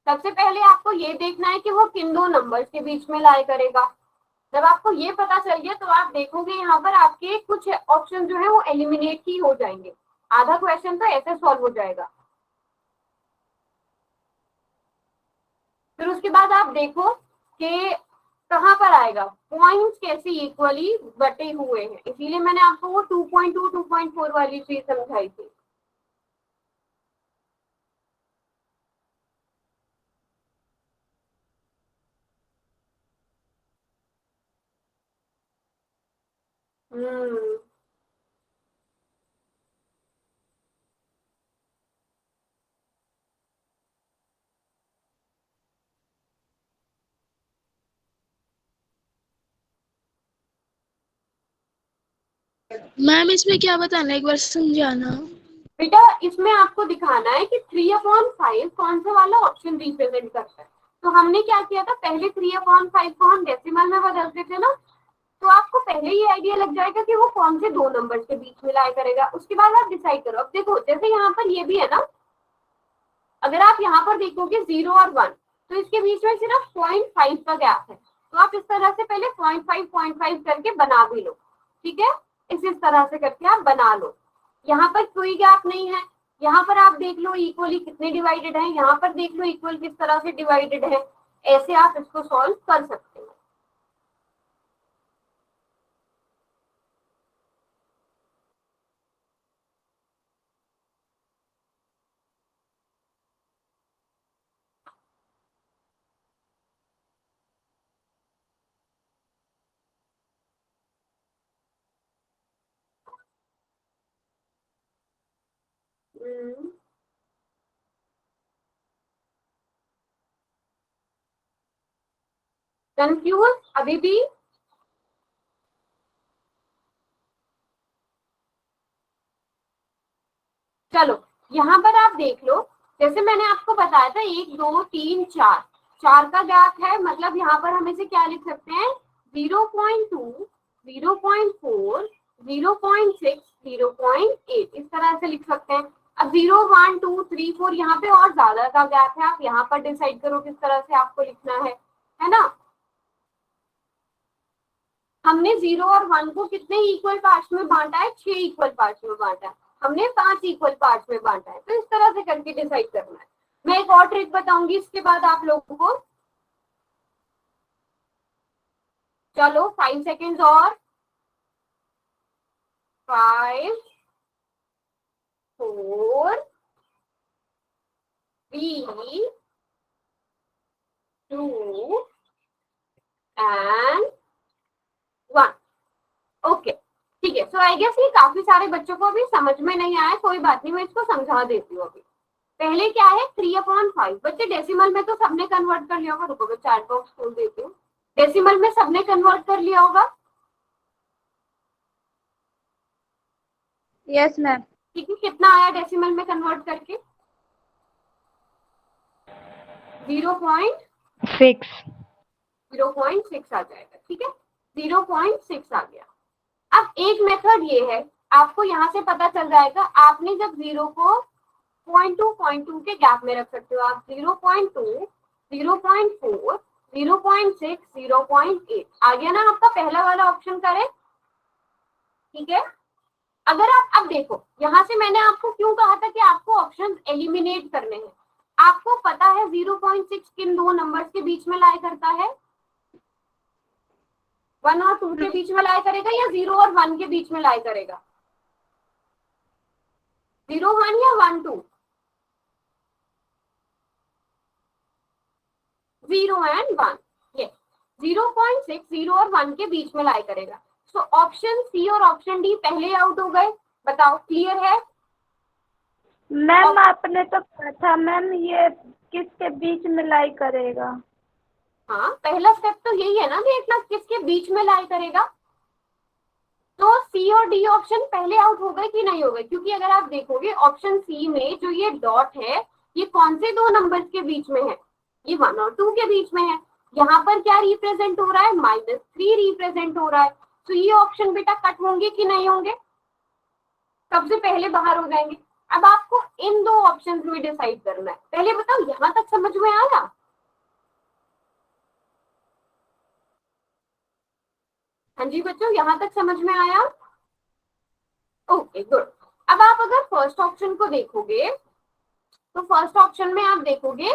सबसे पहले आपको ये देखना है कि वो किन दो नंबर्स के बीच में लाई करेगा। जब आपको ये पता चल गया तो आप देखोगे यहाँ पर आपके कुछ ऑप्शन जो है वो एलिमिनेट ही हो जाएंगे। आधा क्वेश्चन तो ऐसे सॉल्व हो जाएगा। फिर उसके बाद आप देखो कि कहाँ पर आएगा, पॉइंट्स कैसे इक्वली बटे हुए हैं, इसीलिए मैंने आपको वो 2.2 2.4 वाली चीज समझाई थी। हम्म मैम इसमें क्या बताना है, एक बार समझाना। बेटा इसमें आपको दिखाना है कि 3/5 कौन सा वाला ऑप्शन रिप्रेजेंट करता है। तो हमने क्या किया था, पहले 3/5 को हम डेसिमल में बदलते थे ना, तो आपको पहले ये आइडिया लग जाएगा कि वो कौन से दो नंबर्स के बीच में लाया करेगा। उसके बाद आप डिसाइड करो। अब देखो जैसे यहाँ पर ये भी है ना, अगर आप यहाँ पर देखोगे 0 और 1, तो इसके बीच में सिर्फ 0.5 का गैप है। तो आप इस तरह से पहले 0.5 करके बना भी लो, ठीक है, इस तरह से करके आप बना लो। यहाँ पर कोई गैप नहीं है। यहाँ पर आप देख लो इक्वली कितने डिवाइडेड है, यहाँ पर देख लो इक्वल किस तरह से डिवाइडेड है। ऐसे आप इसको सॉल्व कर सकते हो। कंफ्यूज अभी भी? चलो यहाँ पर आप देख लो, जैसे मैंने आपको बताया था 1 2 3 4, 4 का गैप है, मतलब यहाँ पर हम इसे क्या लिख सकते हैं, 0.2 0.4 0.6 0.8 इस तरह से लिख सकते हैं। अब 0 1 2 3 4 यहाँ पे और ज्यादा का गैप है, आप यहाँ पर डिसाइड करो किस तरह से आपको लिखना है ना। हमने 0 और 1 को कितने इक्वल पार्ट्स में बांटा है, 6 इक्वल पार्ट्स में बांटा है। हमने 5 इक्वल पार्ट्स में बांटा है। तो इस तरह से करके डिसाइड करना है। मैं एक और ट्रिक बताऊंगी इसके बाद आप लोगों को। चलो 5 सेकेंड्स और, 5 4 3 2 and 1। ओके ठीक है। सो आई गेस ये काफी सारे बच्चों को अभी समझ में नहीं आया, कोई बात नहीं, मैं इसको समझा देती हूँ अभी। पहले क्या है 3/5, बच्चे डेसिमल में तो सबने कन्वर्ट कर लिया होगा। रुको मैं चैट बॉक्स खोल देती हूँ। डेसिमल में सबने कन्वर्ट कर लिया होगा? Yes ma'am. ठीक है, कितना आया डेसिमल में कन्वर्ट करके? 0.6 आ जाएगा। ठीक है, 0.6 आ गया। अब एक मेथड ये है, आपको यहाँ से पता चल जाएगा। आपने जब 0 को 0.2 के गैप में रख सकते हो आप। 0.2 0.4 0.6 0.8 आ गया ना आपका पहला वाला ऑप्शन करेक्ट। ठीक है, अगर आप अब देखो यहाँ से मैंने आपको क्यों कहा था कि आपको ऑप्शन एलिमिनेट करने हैं। आपको पता है 0.6 किन दो नंबर्स के बीच में लाई करता है, 1 और 2 के बीच में लाई करेगा या 0 और 1 के बीच में लाई करेगा? 0 1 या 1 2? 0 and 1। ये 0.6 0 और 1 के बीच में लाई करेगा। सो ऑप्शन सी और ऑप्शन डी पहले आउट हो गए। बताओ क्लियर है? मैम आपने तो कहा था मैम ये किसके बीच में लाई करेगा। हाँ, पहला स्टेप तो यही है ना, देखना किसके बीच में लाई करेगा। तो सी और डी ऑप्शन पहले आउट हो गए कि नहीं हो गए? क्योंकि अगर आप देखोगे ऑप्शन सी में जो ये डॉट है, ये कौन से दो नंबर्स के बीच में है? ये 1 और 2 के बीच में है। यहाँ पर क्या रिप्रेजेंट हो रहा है? -3 रिप्रेजेंट हो रहा है। तो ये ऑप्शन बेटा कट होंगे कि नहीं होंगे? सबसे पहले बाहर हो जाएंगे। अब आपको इन दो ऑप्शंस में डिसाइड करना है। पहले बताओ यहाँ तक समझ में आया? हाँ जी बच्चों, यहाँ तक समझ में आया? Okay good. अब आप अगर फर्स्ट ऑप्शन को देखोगे तो फर्स्ट ऑप्शन में आप देखोगे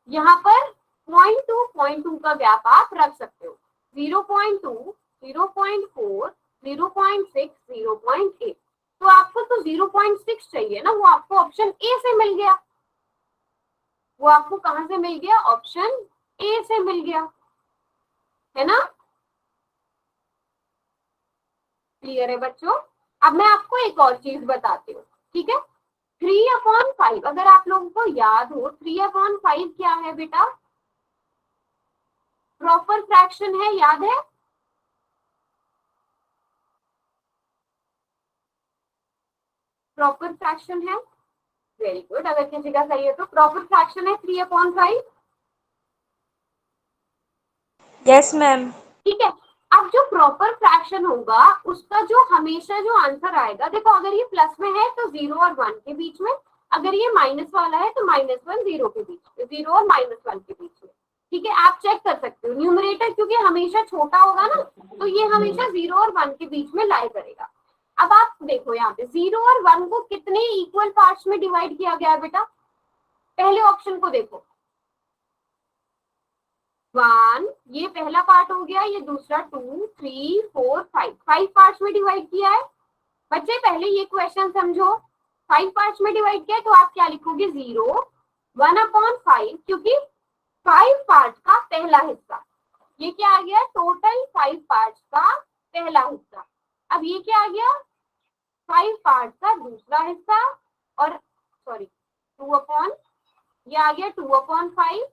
यहाँ पर 0.2 का गैप आप रख सकते हो। 0.2, 0.4, 0.6, 0.8। तो आपको तो 0.6 चाहिए ना, वो आपको ऑप्शन ए से मिल गया। वो आपको कहां से मिल गया? ऑप्शन ए से मिल गया, है ना? क्लियर है बच्चों? अब मैं आपको एक और चीज बताती हूँ, ठीक है? 3/5, अगर आप लोगों को याद हो 3/5 क्या है बेटा? प्रॉपर फ्रैक्शन है, याद है? प्रॉपर फ्रैक्शन है, वेरी गुड। अगर किसी का सही है तो प्रॉपर फ्रैक्शन है 3/5। Yes ma'am. ठीक है। अब जो प्रॉपर फ्रैक्शन होगा उसका जो हमेशा जो आंसर आएगा, देखो अगर ये प्लस में है तो 0 और 1 के बीच में, अगर ये माइनस वाला है तो -1 0 के बीच में, 0 और -1 के बीच में। ठीक है, आप चेक कर सकते हो न्यूमरेटर क्योंकि हमेशा छोटा होगा ना, तो ये हमेशा 0 और 1 के बीच में लाई करेगा। अब आप देखो यहाँ पे 0 और 1 को कितने इक्वल पार्ट्स में डिवाइड किया गया है बेटा? पहले ऑप्शन को देखो, 1, ये पहला पार्ट हो गया, ये दूसरा 2, 3, 4, 5 पार्ट्स में डिवाइड किया है। बच्चे पहले ये क्वेश्चन समझो, 5 पार्ट्स में डिवाइड किया है तो आप क्या लिखोगे? 0, 1/5, क्योंकि 5 पार्ट्स का पहला हिस्सा, ये क्या आ गया? टोटल 5 पार्ट्स का पहला हिस्सा। अब ये क्या आ गया? 5 पार्ट्स का दूसरा हिस्सा, और सॉरी 2 ये आ गया 2/5,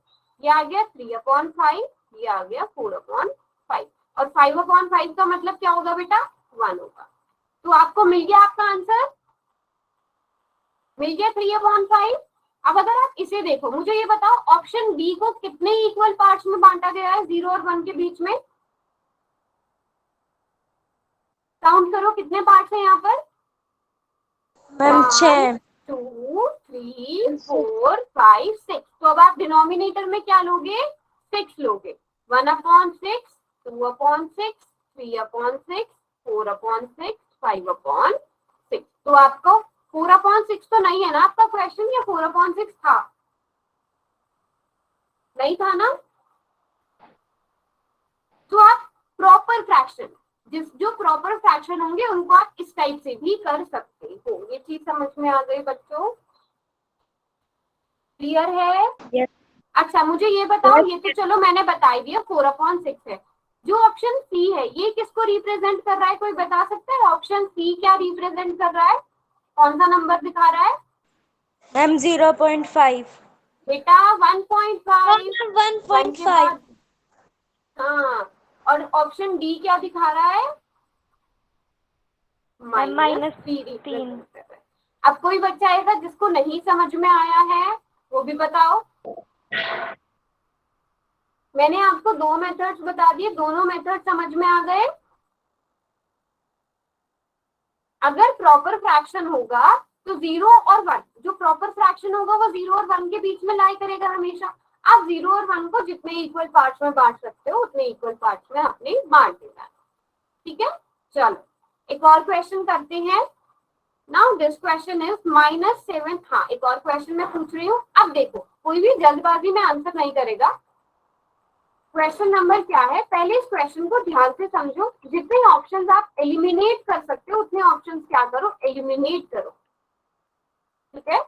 ये आ गया 3/5, ये आ गया 4/5, और 5/5 का मतलब क्या होगा बेटा? 1 होगा। तो आपको मिल गया, आपका आंसर मिल गया 3/5। अब अगर आप इसे देखो, मुझे ये बताओ ऑप्शन बी को कितने इक्वल पार्ट्स में बांटा गया है 0 और 1 के बीच में? काउंट करो कितने पार्ट्स हैं यहाँ पर? मैम 1, 2, 3, 4, 5, 6। तो अब आप डिनोमिनेटर में क्या लोगे? 6 लोगे। 1/6, 2/6, 3/6, 4/6, 5/6। तो आपको 4/6 तो नहीं है ना आपका क्वेश्चन, या 4/6 था? नहीं था ना? तो आप प्रॉपर फ्रैक्शन, जो प्रॉपर फ्रैक्शन होंगे उनको आप इस टाइप से भी कर सकते हो। ये चीज समझ में आ गई बच्चों? क्लियर है? यस। अच्छा मुझे ये बताओ, ये तो चलो मैंने बता ही दिया 4/6 है। जो ऑप्शन सी है ये किसको रिप्रेजेंट कर रहा है? कोई बता सकता है ऑप्शन सी क्या रिप्रेजेंट कर रहा है? कौन सा नंबर दिखा रहा है मैम 0.5। बेटा? 1.5। 1 के 1.5। बाद, हाँ, और ऑप्शन डी क्या दिखा रहा है? -3 रिप्रेजेंट कर रहा है। अब कोई बच्चा ऐसा जिसको नहीं समझ में आया है वो भी बताओ। मैंने आपको 2 मेथड्स बता दिए, दोनों मेथड समझ में आ गए? अगर प्रॉपर फ्रैक्शन होगा तो 0 और 1, जो प्रॉपर फ्रैक्शन होगा वो 0 और 1 के बीच में लाई करेगा हमेशा। आप 0 और 1 को जितने इक्वल पार्ट्स में बांट सकते हो उतने इक्वल पार्ट्स में आपने बांट देना। ठीक है, चलो एक और क्वेश्चन करते हैं। Now this question is -7। हाँ, एक और क्वेश्चन मैं पूछ रही हूँ। अब देखो कोई भी जल्दबाजी में आंसर नहीं करेगा। क्वेश्चन नंबर क्या है, पहले इस क्वेश्चन को ध्यान से समझो। जितने ऑप्शंस आप एलिमिनेट कर सकते हो उतने ऑप्शंस क्या करो? एलिमिनेट करो। ठीक है,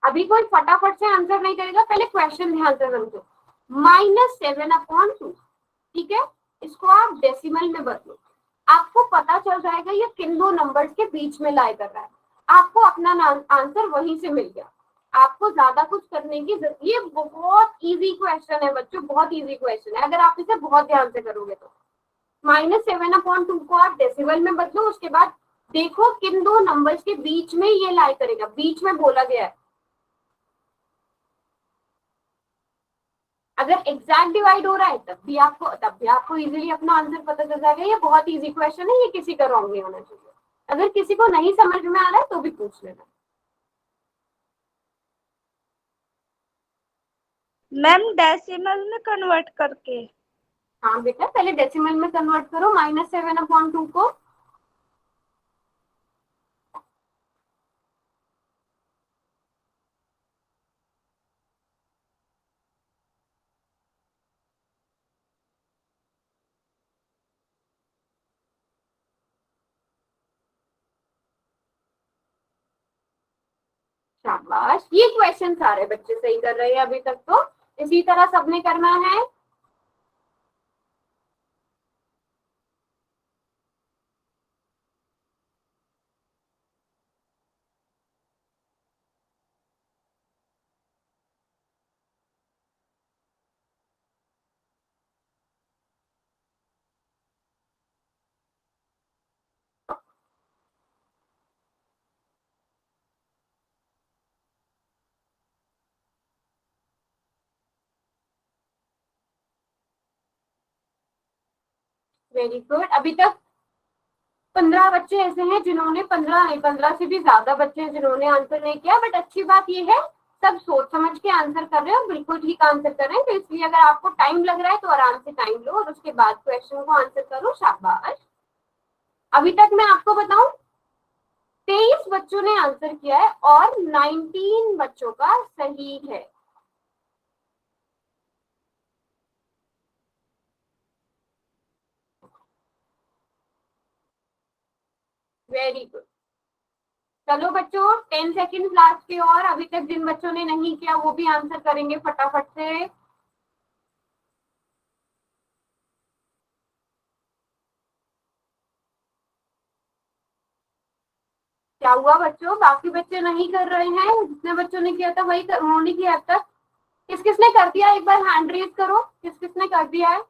अभी कोई फटाफट से आंसर नहीं करेगा, पहले क्वेश्चन ध्यान से समझो। -7/2, ठीक है, इसको आप डेसिमल में बदलो, आपको पता चल जाएगा ये किन दो नंबर्स के बीच में लाई कर रहा है। आपको अपना आंसर वहीं से मिल गया, आपको ज्यादा कुछ करने की जरूरत। ये बहुत इजी क्वेश्चन है बच्चों, बहुत इजी क्वेश्चन है अगर आप इसे बहुत ध्यान से करोगे तो। -7/2 को आप डेसिमल में बदलो, उसके बाद देखो किन दो नंबर्स के बीच में ये लाई करेगा, बीच में बोला गया है। अगर एग्जैक्ट डिवाइड हो रहा है तब भी आपको इजीली अपना आंसर पता चल जाएगा। ये बहुत इजी क्वेश्चन है, ये किसी का रॉन्ग नहीं होना चाहिए। अगर किसी को नहीं समझ में आ रहा है तो भी पूछ लेना। मैम डेसिमल में कन्वर्ट करके। हाँ बेटा, पहले डेसिमल में कन्वर्ट करो -7/2 को। शाबाश, ये क्वेश्चन सारे बच्चे सही कर रहे हैं अभी तक। तो इसी तरह सबने करना है। Very good. अभी तक 15 बच्चे ऐसे हैं जिन्होंने 15 से भी ज्यादा बच्चे जिन्होंने आंसर नहीं किया, बट अच्छी बात ये है सब सोच समझ के आंसर कर रहे हो, बिल्कुल ठीक आंसर कर रहे हैं। तो इसलिए अगर आपको टाइम लग रहा है तो आराम से टाइम लो और उसके बाद क्वेश्चन को आंसर करो। शाबाश। अभी तक मैं आपको बताऊं 23 बच्चों ने आंसर किया है और 19 बच्चों का सही है। Very good. चलो बच्चों 10 सेकेंड लास्ट के, और अभी तक जिन बच्चों ने नहीं किया वो भी आंसर करेंगे फटाफट से। क्या हुआ बच्चों, बाकी बच्चे नहीं कर रहे हैं? जितने बच्चों ने किया था वही उन्होंने किया अब तक। किस किसने कर दिया, एक बार हैंड रेज करो, किस किसने कर दिया है?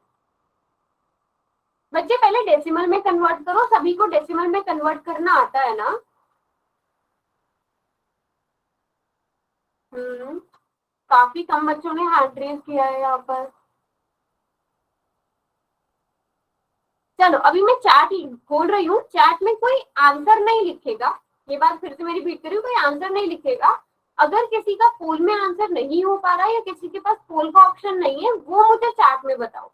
बच्चे पहले डेसिमल में कन्वर्ट करो, सभी को डेसिमल में कन्वर्ट करना आता है ना? काफी कम बच्चों ने हैंड रेज किया है यहाँ पर। चलो अभी मैं चैट खोल रही हूँ, चैट में कोई आंसर नहीं लिखेगा, ये बात फिर से मेरी रिपीट करी हूँ, कोई आंसर नहीं लिखेगा। अगर किसी का पोल में आंसर नहीं हो पा रहा है या किसी के पास पोल का ऑप्शन नहीं है वो मुझे चैट में बताओ,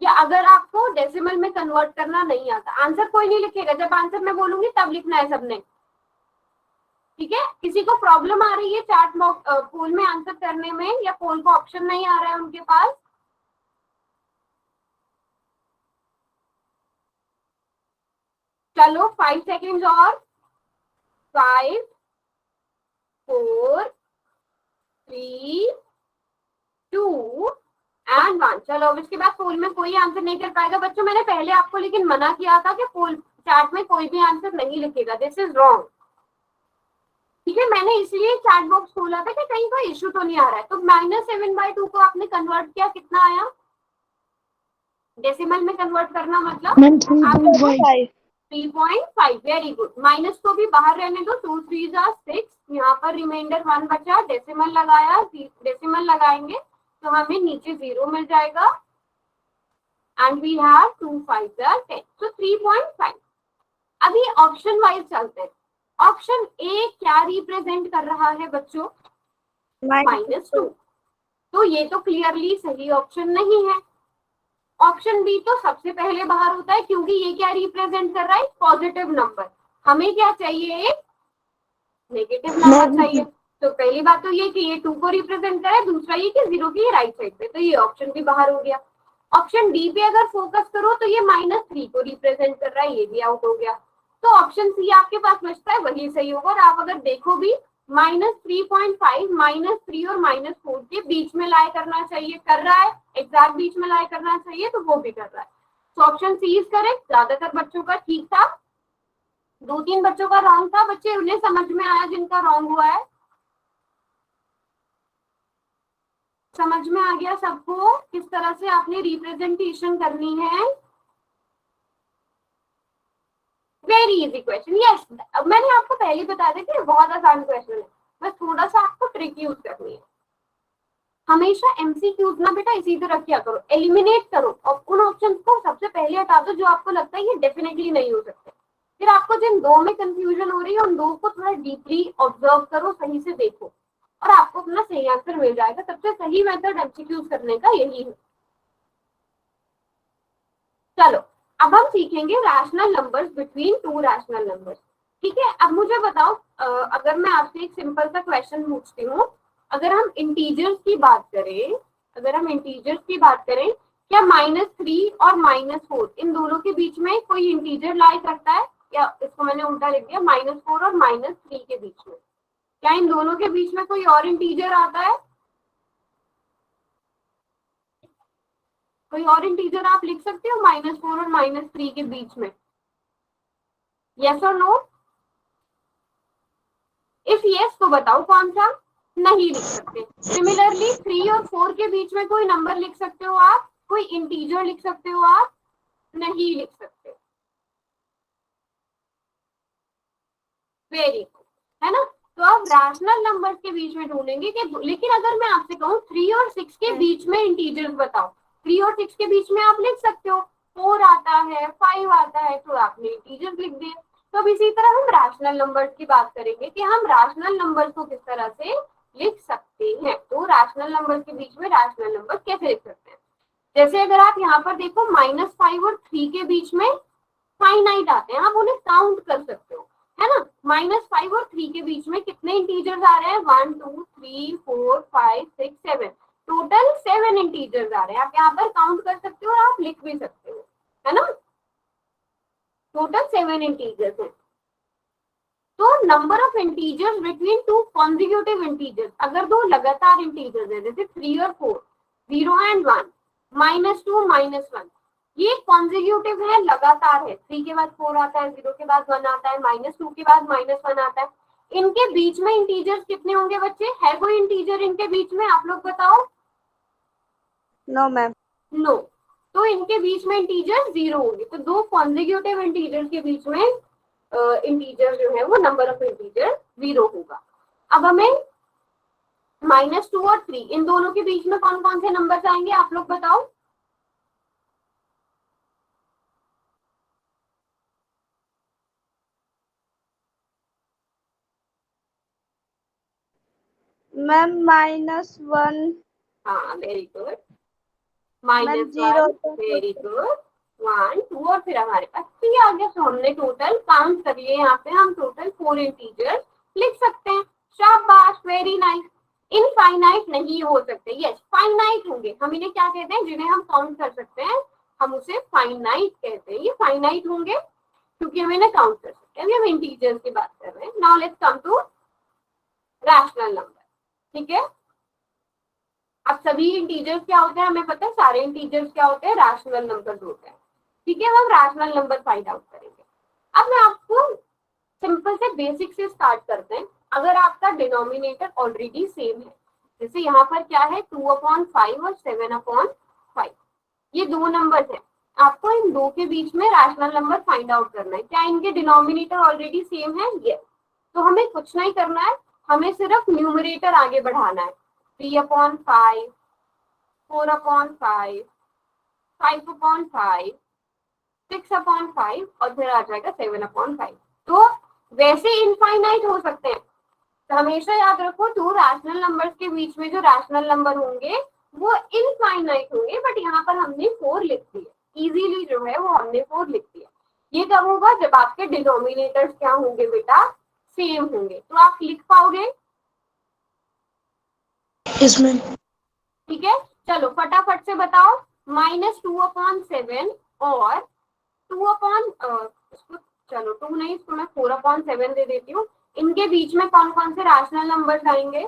या अगर आपको डेसिमल में कन्वर्ट करना नहीं आता। आंसर कोई नहीं लिखेगा, जब आंसर मैं बोलूंगी तब लिखना है सबने, ठीक है? किसी को प्रॉब्लम आ रही है चैट पोल में आंसर करने में, या पोल का ऑप्शन नहीं आ रहा है उनके पास? चलो 5 सेकेंड और। 5 4 3 2 एंड 1। चलो अब इसके बाद पोल में कोई आंसर नहीं कर पाएगा बच्चों। मैंने पहले आपको लेकिन मना किया था कि पोल चैट में कोई भी आंसर नहीं लिखेगा, दिस इज रॉन्ग, ठीक है? मैंने इसलिए चैट बॉक्स खोला था कि कहीं कोई इश्यू तो नहीं आ रहा है। तो -7/2 को आपने कन्वर्ट किया, कितना आया? डेसिमल में कन्वर्ट करना मतलब 3.5। Very good. माइनस को भी बाहर रहने दो, 2 3 6, यहाँ पर रिमाइंडर 1 बचा, डेसिमल लगाया, डेसिमल लगाएंगे तो हमें नीचे 0 मिल जाएगा, एंड वी हैव 2 5 10, तो 3.5। अभी ऑप्शन वाइज चलते हैं। ऑप्शन ए क्या रिप्रेजेंट कर रहा है बच्चों? -2, तो ये तो क्लियरली सही ऑप्शन नहीं है। ऑप्शन बी तो सबसे पहले बाहर होता है क्योंकि ये क्या रिप्रेजेंट कर रहा है? Positive number. हमें क्या चाहिए? एक नेगेटिव नंबर चाहिए। तो पहली बात तो ये कि ये 2 को रिप्रेजेंट कर रहा है, दूसरा ये कि 0 की राइट साइड पे, तो ये ऑप्शन भी बाहर हो गया। ऑप्शन डी पे अगर फोकस करो तो ये -3 को रिप्रेजेंट कर रहा है, ये भी आउट हो गया। तो ऑप्शन सी आपके पास बचता है, वही सही होगा। और आप अगर देखो भी -3.5 -3 और -4 के बीच में लाई करना चाहिए, कर रहा है, एग्जैक्ट बीच में लाई करना चाहिए, तो वो भी कर रहा है। तो ऑप्शन सी इज करेक्ट। ज्यादातर बच्चों का ठीक था, 2-3 बच्चों का रॉन्ग था। बच्चे उन्हें समझ में आया जिनका रॉन्ग हुआ है? समझ में आ गया सबको किस तरह से आपने रिप्रेजेंटेशन करनी है? Very easy question. यस, मैंने आपको पहले ही बता दिया कि बहुत आसान क्वेश्चन है, बस थोड़ा सा आपको ट्रिक यूज करनी है। हमेशा एमसीक्यूज ना बेटा इसी तरह किया करो, एलिमिनेट करो और उन ऑप्शंस को सबसे पहले हटा दो जो आपको लगता है ये डेफिनेटली नहीं हो सकते। फिर आपको जिन दो में कंफ्यूजन हो रही है उन दो को थोड़ा डीपली ऑब्जर्व करो, सही से देखो और आपको अपना सही आंसर मिल जाएगा। सबसे सही मेथड एमसीक्यूज करने का यही है। चलो अब हम सीखेंगे rational numbers between 2 rational numbers, ठीक है? अब मुझे बताओ, अगर मैं आपसे एक सिंपल सा क्वेश्चन पूछती हूँ, अगर हम इंटीजर्स की बात करें, क्या -3 और -4 इन दोनों के बीच में कोई इंटीजर लाई करता है? या इसको मैंने उल्टा लिख दिया, -4 और -3 के बीच में क्या इन दोनों के बीच में कोई और इंटीजर आता है? कोई और इंटीजर आप लिख सकते हो -4 और -3 के बीच में? यस और नो? इफ यस तो बताओ कौन सा? नहीं लिख सकते। सिमिलरली 3 और 4 के बीच में कोई नंबर लिख सकते हो आप? कोई इंटीजर लिख सकते हो आप? नहीं लिख सकते। वेरी गुड, है ना? तो आप रैशनल नंबर्स के बीच में ढूंढेंगे कि, लेकिन अगर मैं आपसे कहूँ 3 और 6 के बीच में इंटीजर्स बताओ, 3 और 6 के बीच में आप लिख सकते हो, 4 आता है, 5 आता है, तो आपने इंटीजर्स लिख दिए। तो अब इसी तरह हम रैशनल नंबर्स की बात करेंगे कि हम रैशनल नंबर्स को किस तरह से लिख सकते हैं। तो रैशनल नंबर्स के बीच में रैशनल नंबर कैसे लिख सकते हैं? जैसे अगर आप यहाँ पर देखो -5 और 3 के बीच में फाइनाइट आते हैं, आप उन्हें काउंट कर सकते हो, है ना? -5 और 3 के बीच में कितने इंटीजर्स आ रहे हैं? 1 2 3 4 5 6 7, टोटल 7 इंटीजर्स आ रहे हैं। आप यहाँ पर काउंट कर सकते हो और आप लिख भी सकते हो, है ना? टोटल 7 इंटीजर्स हैं। तो number of integers between two consecutive integers, अगर दो लगातार इंटीजर्स है जैसे 3 और 4, 0 एंड 1, -2 -1, ये कॉन्जिक्यूटिव है, लगातार है। 3 के बाद 4 आता है, 0 के बाद 1 आता है, -2 के बाद -1 आता है। इनके बीच में इंटीजर्स कितने होंगे बच्चे? है कोई इंटीजर इनके बीच में? आप लोग बताओ। No ma'am. नो, तो इनके बीच में इंटीजर 0 होंगे। तो दो कॉन्जिक्यूटिव इंटीजर के बीच में इंटीजर जो है वो नंबर ऑफ इंटीजर 0 होगा। अब हमें -2 और 3 इन दोनों के बीच में कौन कौन से नंबर आएंगे आप लोग बताओ। मैम -1, हाँ very good, ma'am -1, 0, very good, 1 2 और फिर हमारे पास 3 आ गया। तो हमने टोटल काउंट कर लिए, यहाँ पे हम टोटल 4 इंटीजर लिख सकते हैं। शाबाश, वेरी नाइस। इनफाइनाइट नहीं हो सकते, यस फाइनाइट होंगे। हम इन्हें क्या कहते हैं? जिन्हें हम काउंट कर सकते हैं हम उसे फाइनाइट कहते हैं। ये फाइनाइट होंगे क्योंकि हम इन्हें काउंट कर सकते हैं। अभी हम इंटीजर्स की बात कर रहे हैं। Now let's come to rational number, ठीक है? अब सभी इंटीजर्स क्या होते हैं हमें पता है, सारे इंटीजर्स क्या होते हैं? रैशनल नंबर होते हैं, ठीक है? हम रैशनल नंबर फाइंड आउट करेंगे। अब मैं आपको सिंपल से बेसिक से स्टार्ट करते हैं। अगर आपका डिनोमिनेटर ऑलरेडी सेम है, जैसे यहाँ पर क्या है 2/5 और 7/5, ये दो नंबर है। आपको इन दो के बीच में रैशनल नंबर फाइंड आउट करना है। क्या इनके डिनोमिनेटर ऑलरेडी सेम है? यस। तो हमें कुछ नहीं करना है, हमें सिर्फ न्यूमरेटर आगे बढ़ाना है। 3/5, 4/5, 5/5, 6/5 और फिर आ जाएगा 7/5। तो वैसे इनफाइनाइट हो सकते हैं। तो हमेशा याद रखो दो रैशनल नंबर्स के बीच में जो रैशनल नंबर होंगे वो इनफाइनाइट होंगे, बट यहाँ पर हमने 4 लिख दिए। इजीली जो है वो हमने 4 लिख दिया। ये कब होगा? जब आपके डिनोमिनेटर्स क्या होंगे बेटा? सेम होंगे। तो आप लिख पाओगे, इसमें ठीक है? चलो फटाफट से बताओ। -2/7 और 2 चलो 2 नहीं, इसको मैं 4/7 दे देती हूँ। इनके बीच में कौन कौन से रैशनल नंबर्स आएंगे?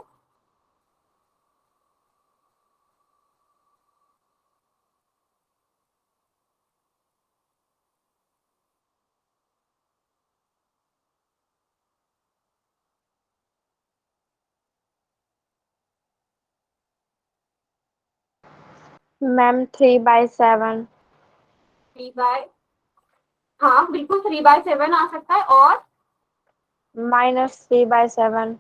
मैम 3/7। 3 बाय, हाँ बिल्कुल 3/7 आ सकता है। और -3/7।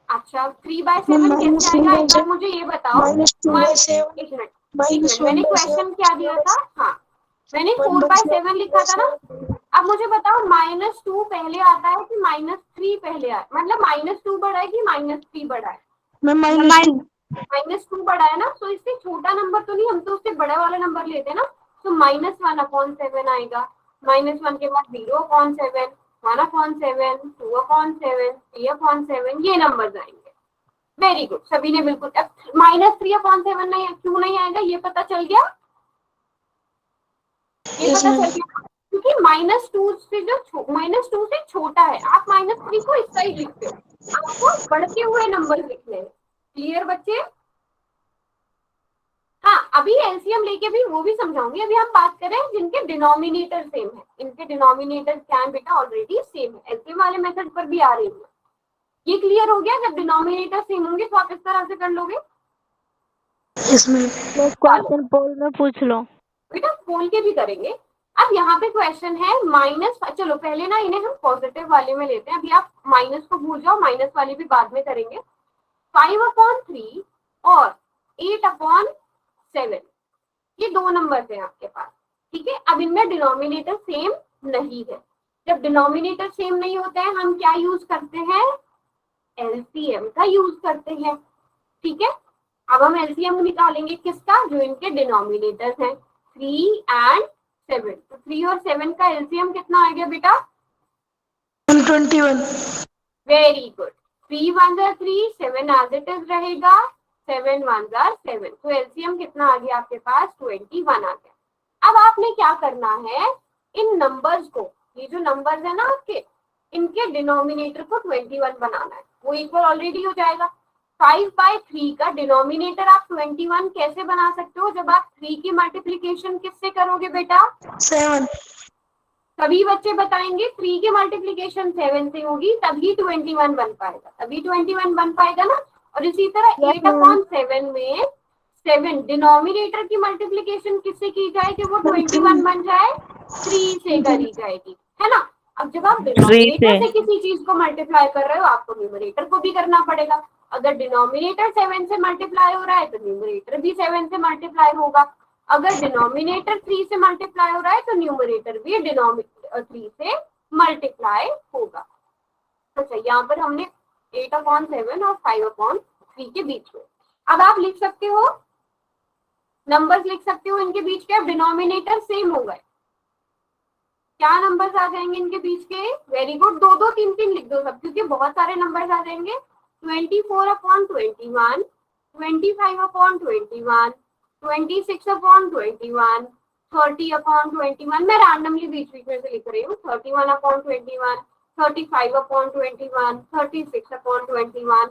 अच्छा 3/7 कैसे आएगा? एक बार मुझे ये बताओ। एक मिनट, मैंने क्वेश्चन क्या दिया था? हाँ मैंने 4/7 लिखा था ना। अब मुझे बताओ -2 पहले आता है कि -3 पहले आया? मतलब -2 बड़ा है कि -3 बड़ा है? -2 बड़ा है ना। तो इससे छोटा नंबर तो नहीं, हम तो उससे बड़ा वाला नंबर लेते हैं ना। तो -1/7 आएगा। -1 के बाद 0/7, 1/7, 2/7, 3/7, ये नंबर आएंगे। वेरी गुड, सभी ने बिल्कुल। -3/7 नहीं, क्यों नहीं आएगा ये पता चल गया? ये पता चल गया क्योंकि -2 से छोटा है। आप -3 को इस साइड लिखते हो, आपको बढ़ते हुए नंबर लिखने हैं। क्लियर बच्चे? हाँ, अभी एलसीएम लेके भी वो भी समझाऊंगी। अभी हम बात कर रहे हैं जिनके डिनोमिनेटर सेम है। इनके डिनोमिनेटर क्या है बेटा? ऑलरेडी सेम है। एलसीएम वाले मेथड पर भी आ रही है। ये क्लियर हो गया? जब डिनोमिनेटर सेम होंगे तो आप इस तरह से कर लोगे। इसमें क्वेश्चन पोल में पूछ लो। बेटा खोल के भी करेंगे। अब यहाँ पे क्वेश्चन है माइनस, चलो पहले ना इन्हें हम पॉजिटिव वाले में लेते हैं। अभी आप माइनस को भूल जाओ, माइनस वाले भी बाद में करेंगे। 5/3 और 8/7, ये दो नंबर है आपके पास। ठीक है, अब इनमें डिनोमिनेटर सेम नहीं है। जब डिनोमिनेटर सेम नहीं होते हैं हम क्या यूज करते हैं? एलसीएम का यूज करते हैं। ठीक है, अब हम एलसीएम निकालेंगे किसका? जो इनके डिनोमिनेटर्स हैं 3 and 7। तो 3 और 7 का एलसीएम कितना आ गया बेटा? 121। Very good. 3 1 are 3, 7 as it is रहेगा, 7 1 are 7। तो एलसीएम कितना आ गया आपके पास? 21 आ गया। अब आपने क्या करना है? इन नंबर्स को, ये जो नंबर्स है ना आपके, इनके डिनोमिनेटर को 21 बनाना है। वो इक्वल ऑलरेडी हो जाएगा। 5/3 का डिनोमिनेटर आप 21 कैसे बना सकते हो? जब आप 3 की मल्टीप्लीकेशन किससे करोगे बेटा? 7। सभी बच्चे बताएंगे 3 की मल्टीप्लीकेशन 7 से होगी, तभी 21 बन पाएगा, तभी 21 बन पाएगा ना। और इसी तरह 8/7 में 7 डिनोमिनेटर की मल्टीप्लीकेशन किससे की जाए कि वो 21 बन जाए? 3 से करी जाएगी, है ना। अब जब आप डिनोमिनेटर से किसी चीज को मल्टीप्लाई कर रहे हो, आपको न्यूमरेटर को भी करना पड़ेगा। अगर डिनोमिनेटर 7 से मल्टीप्लाई हो रहा है तो न्यूमरेटर भी 7 से मल्टीप्लाई होगा। अगर डिनोमिनेटर 3 से मल्टीप्लाई हो रहा है तो न्यूमरेटर भी डिनोमिनेटर 3 से मल्टीप्लाई होगा। अच्छा, यहाँ पर हमने 8/7 और 5/3 के बीच में। अब आप लिख सकते हो, नंबर्स लिख सकते हो इनके बीच के। अब डिनोमिनेटर सेम हो गए, क्या नंबर्स आ जाएंगे इनके बीच के? वेरी गुड, 2 2 3 3 लिख दो सब, क्योंकि बहुत सारे नंबर्स आ जाएंगे। 24/21, 25/21, 26/21, 30/21। मैं रैंडमली बीच बीच में से लिख रही हूँ। 31/21, 35/21, 36/21,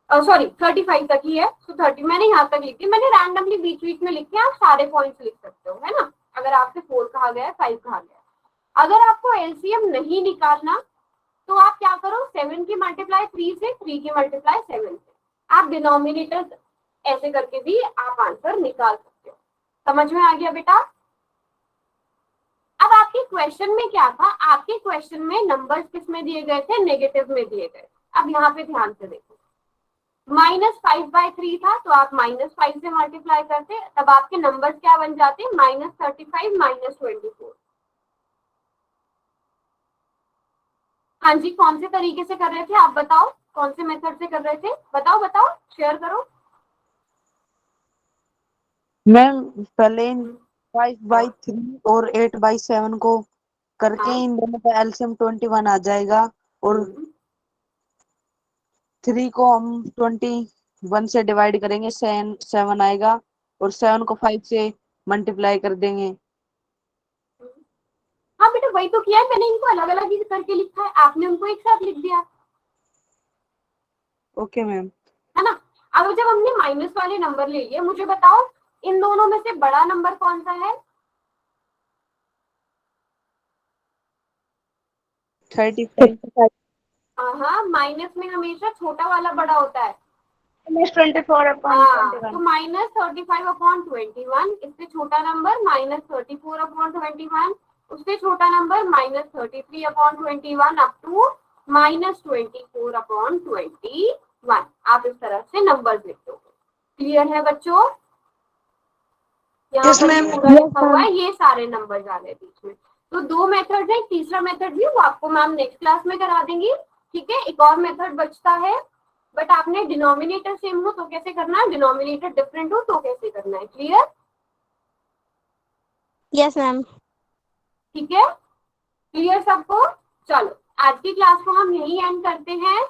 सॉरी 35 तक ही है, तो 30 मैंने यहाँ तक लिखी। मैंने रैंडमली बीच बीच में लिखे, आप सारे पॉइंट्स लिख सकते हो, है ना। अगर आपसे 4 कहा गया है, 5 कहा गया है। अगर आपको एलसीएम नहीं निकालना तो आप क्या करो? 7 की मल्टीप्लाई 3 से, 3 की मल्टीप्लाई 7 से। आप डिनोमिनेटर ऐसे करके भी आप आंसर निकाल सकते हो। समझ में आ गया बेटा? अब आपके क्वेश्चन में क्या था? आपके क्वेश्चन में नंबर्स किस में दिए गए थे? नेगेटिव में दिए गए। अब यहाँ पे ध्यान से देखो, -5/3 था तो आप -5 से मल्टीप्लाई करते, तब आपके नंबर्स क्या बन जाते? -35, -24। हाँ जी, कौन से तरीके से कर रहे थे आप बताओ? कौन से मेथड से कर रहे थे? बताओ बताओ, शेयर करो। मैम पहले 5/3 और 8/7 को करके हाँ। इन दोनों का एलसीएम 21 आ जाएगा, और 3 को हम 21 से डिवाइड करेंगे, 7 आएगा, और 7 को 5 से मल्टीप्लाई कर देंगे। हाँ बेटा, वही तो किया है मैंने। इनको अलग अलग ही करके लिखा है, आपने उनको एक साथ लिख दिया, ओके मैम। है ना। अब जब हमने माइनस वाले नंबर ले लिए, मुझे बताओ इन दोनों में से बड़ा नंबर कौन सा है? 35। हाँ, माइनस में हमेशा छोटा वाला बड़ा होता है। -24/21। तो -35/21, इससे छोटा नंबर -34/21, उससे छोटा नंबर -33/21, अप टू -24/21। आप इस तरह से नंबर्स लिख दो। क्लियर है बच्चों? यहाँ पर पूरा लिखा हुआ है, ये सारे नंबर आ रहे बीच में। तो 2 मेथड है, तीसरा मेथड भी वो आपको मैम नेक्स्ट क्लास में करा देंगी। ठीक है, एक और मेथड बचता है, बट आपने डिनोमिनेटर सेम हो तो कैसे करना है, डिनोमिनेटर डिफरेंट हो तो कैसे करना है। क्लियर? Yes ma'am. ठीक है, क्लियर सबको? चलो आज की क्लास को हम यही एंड करते हैं।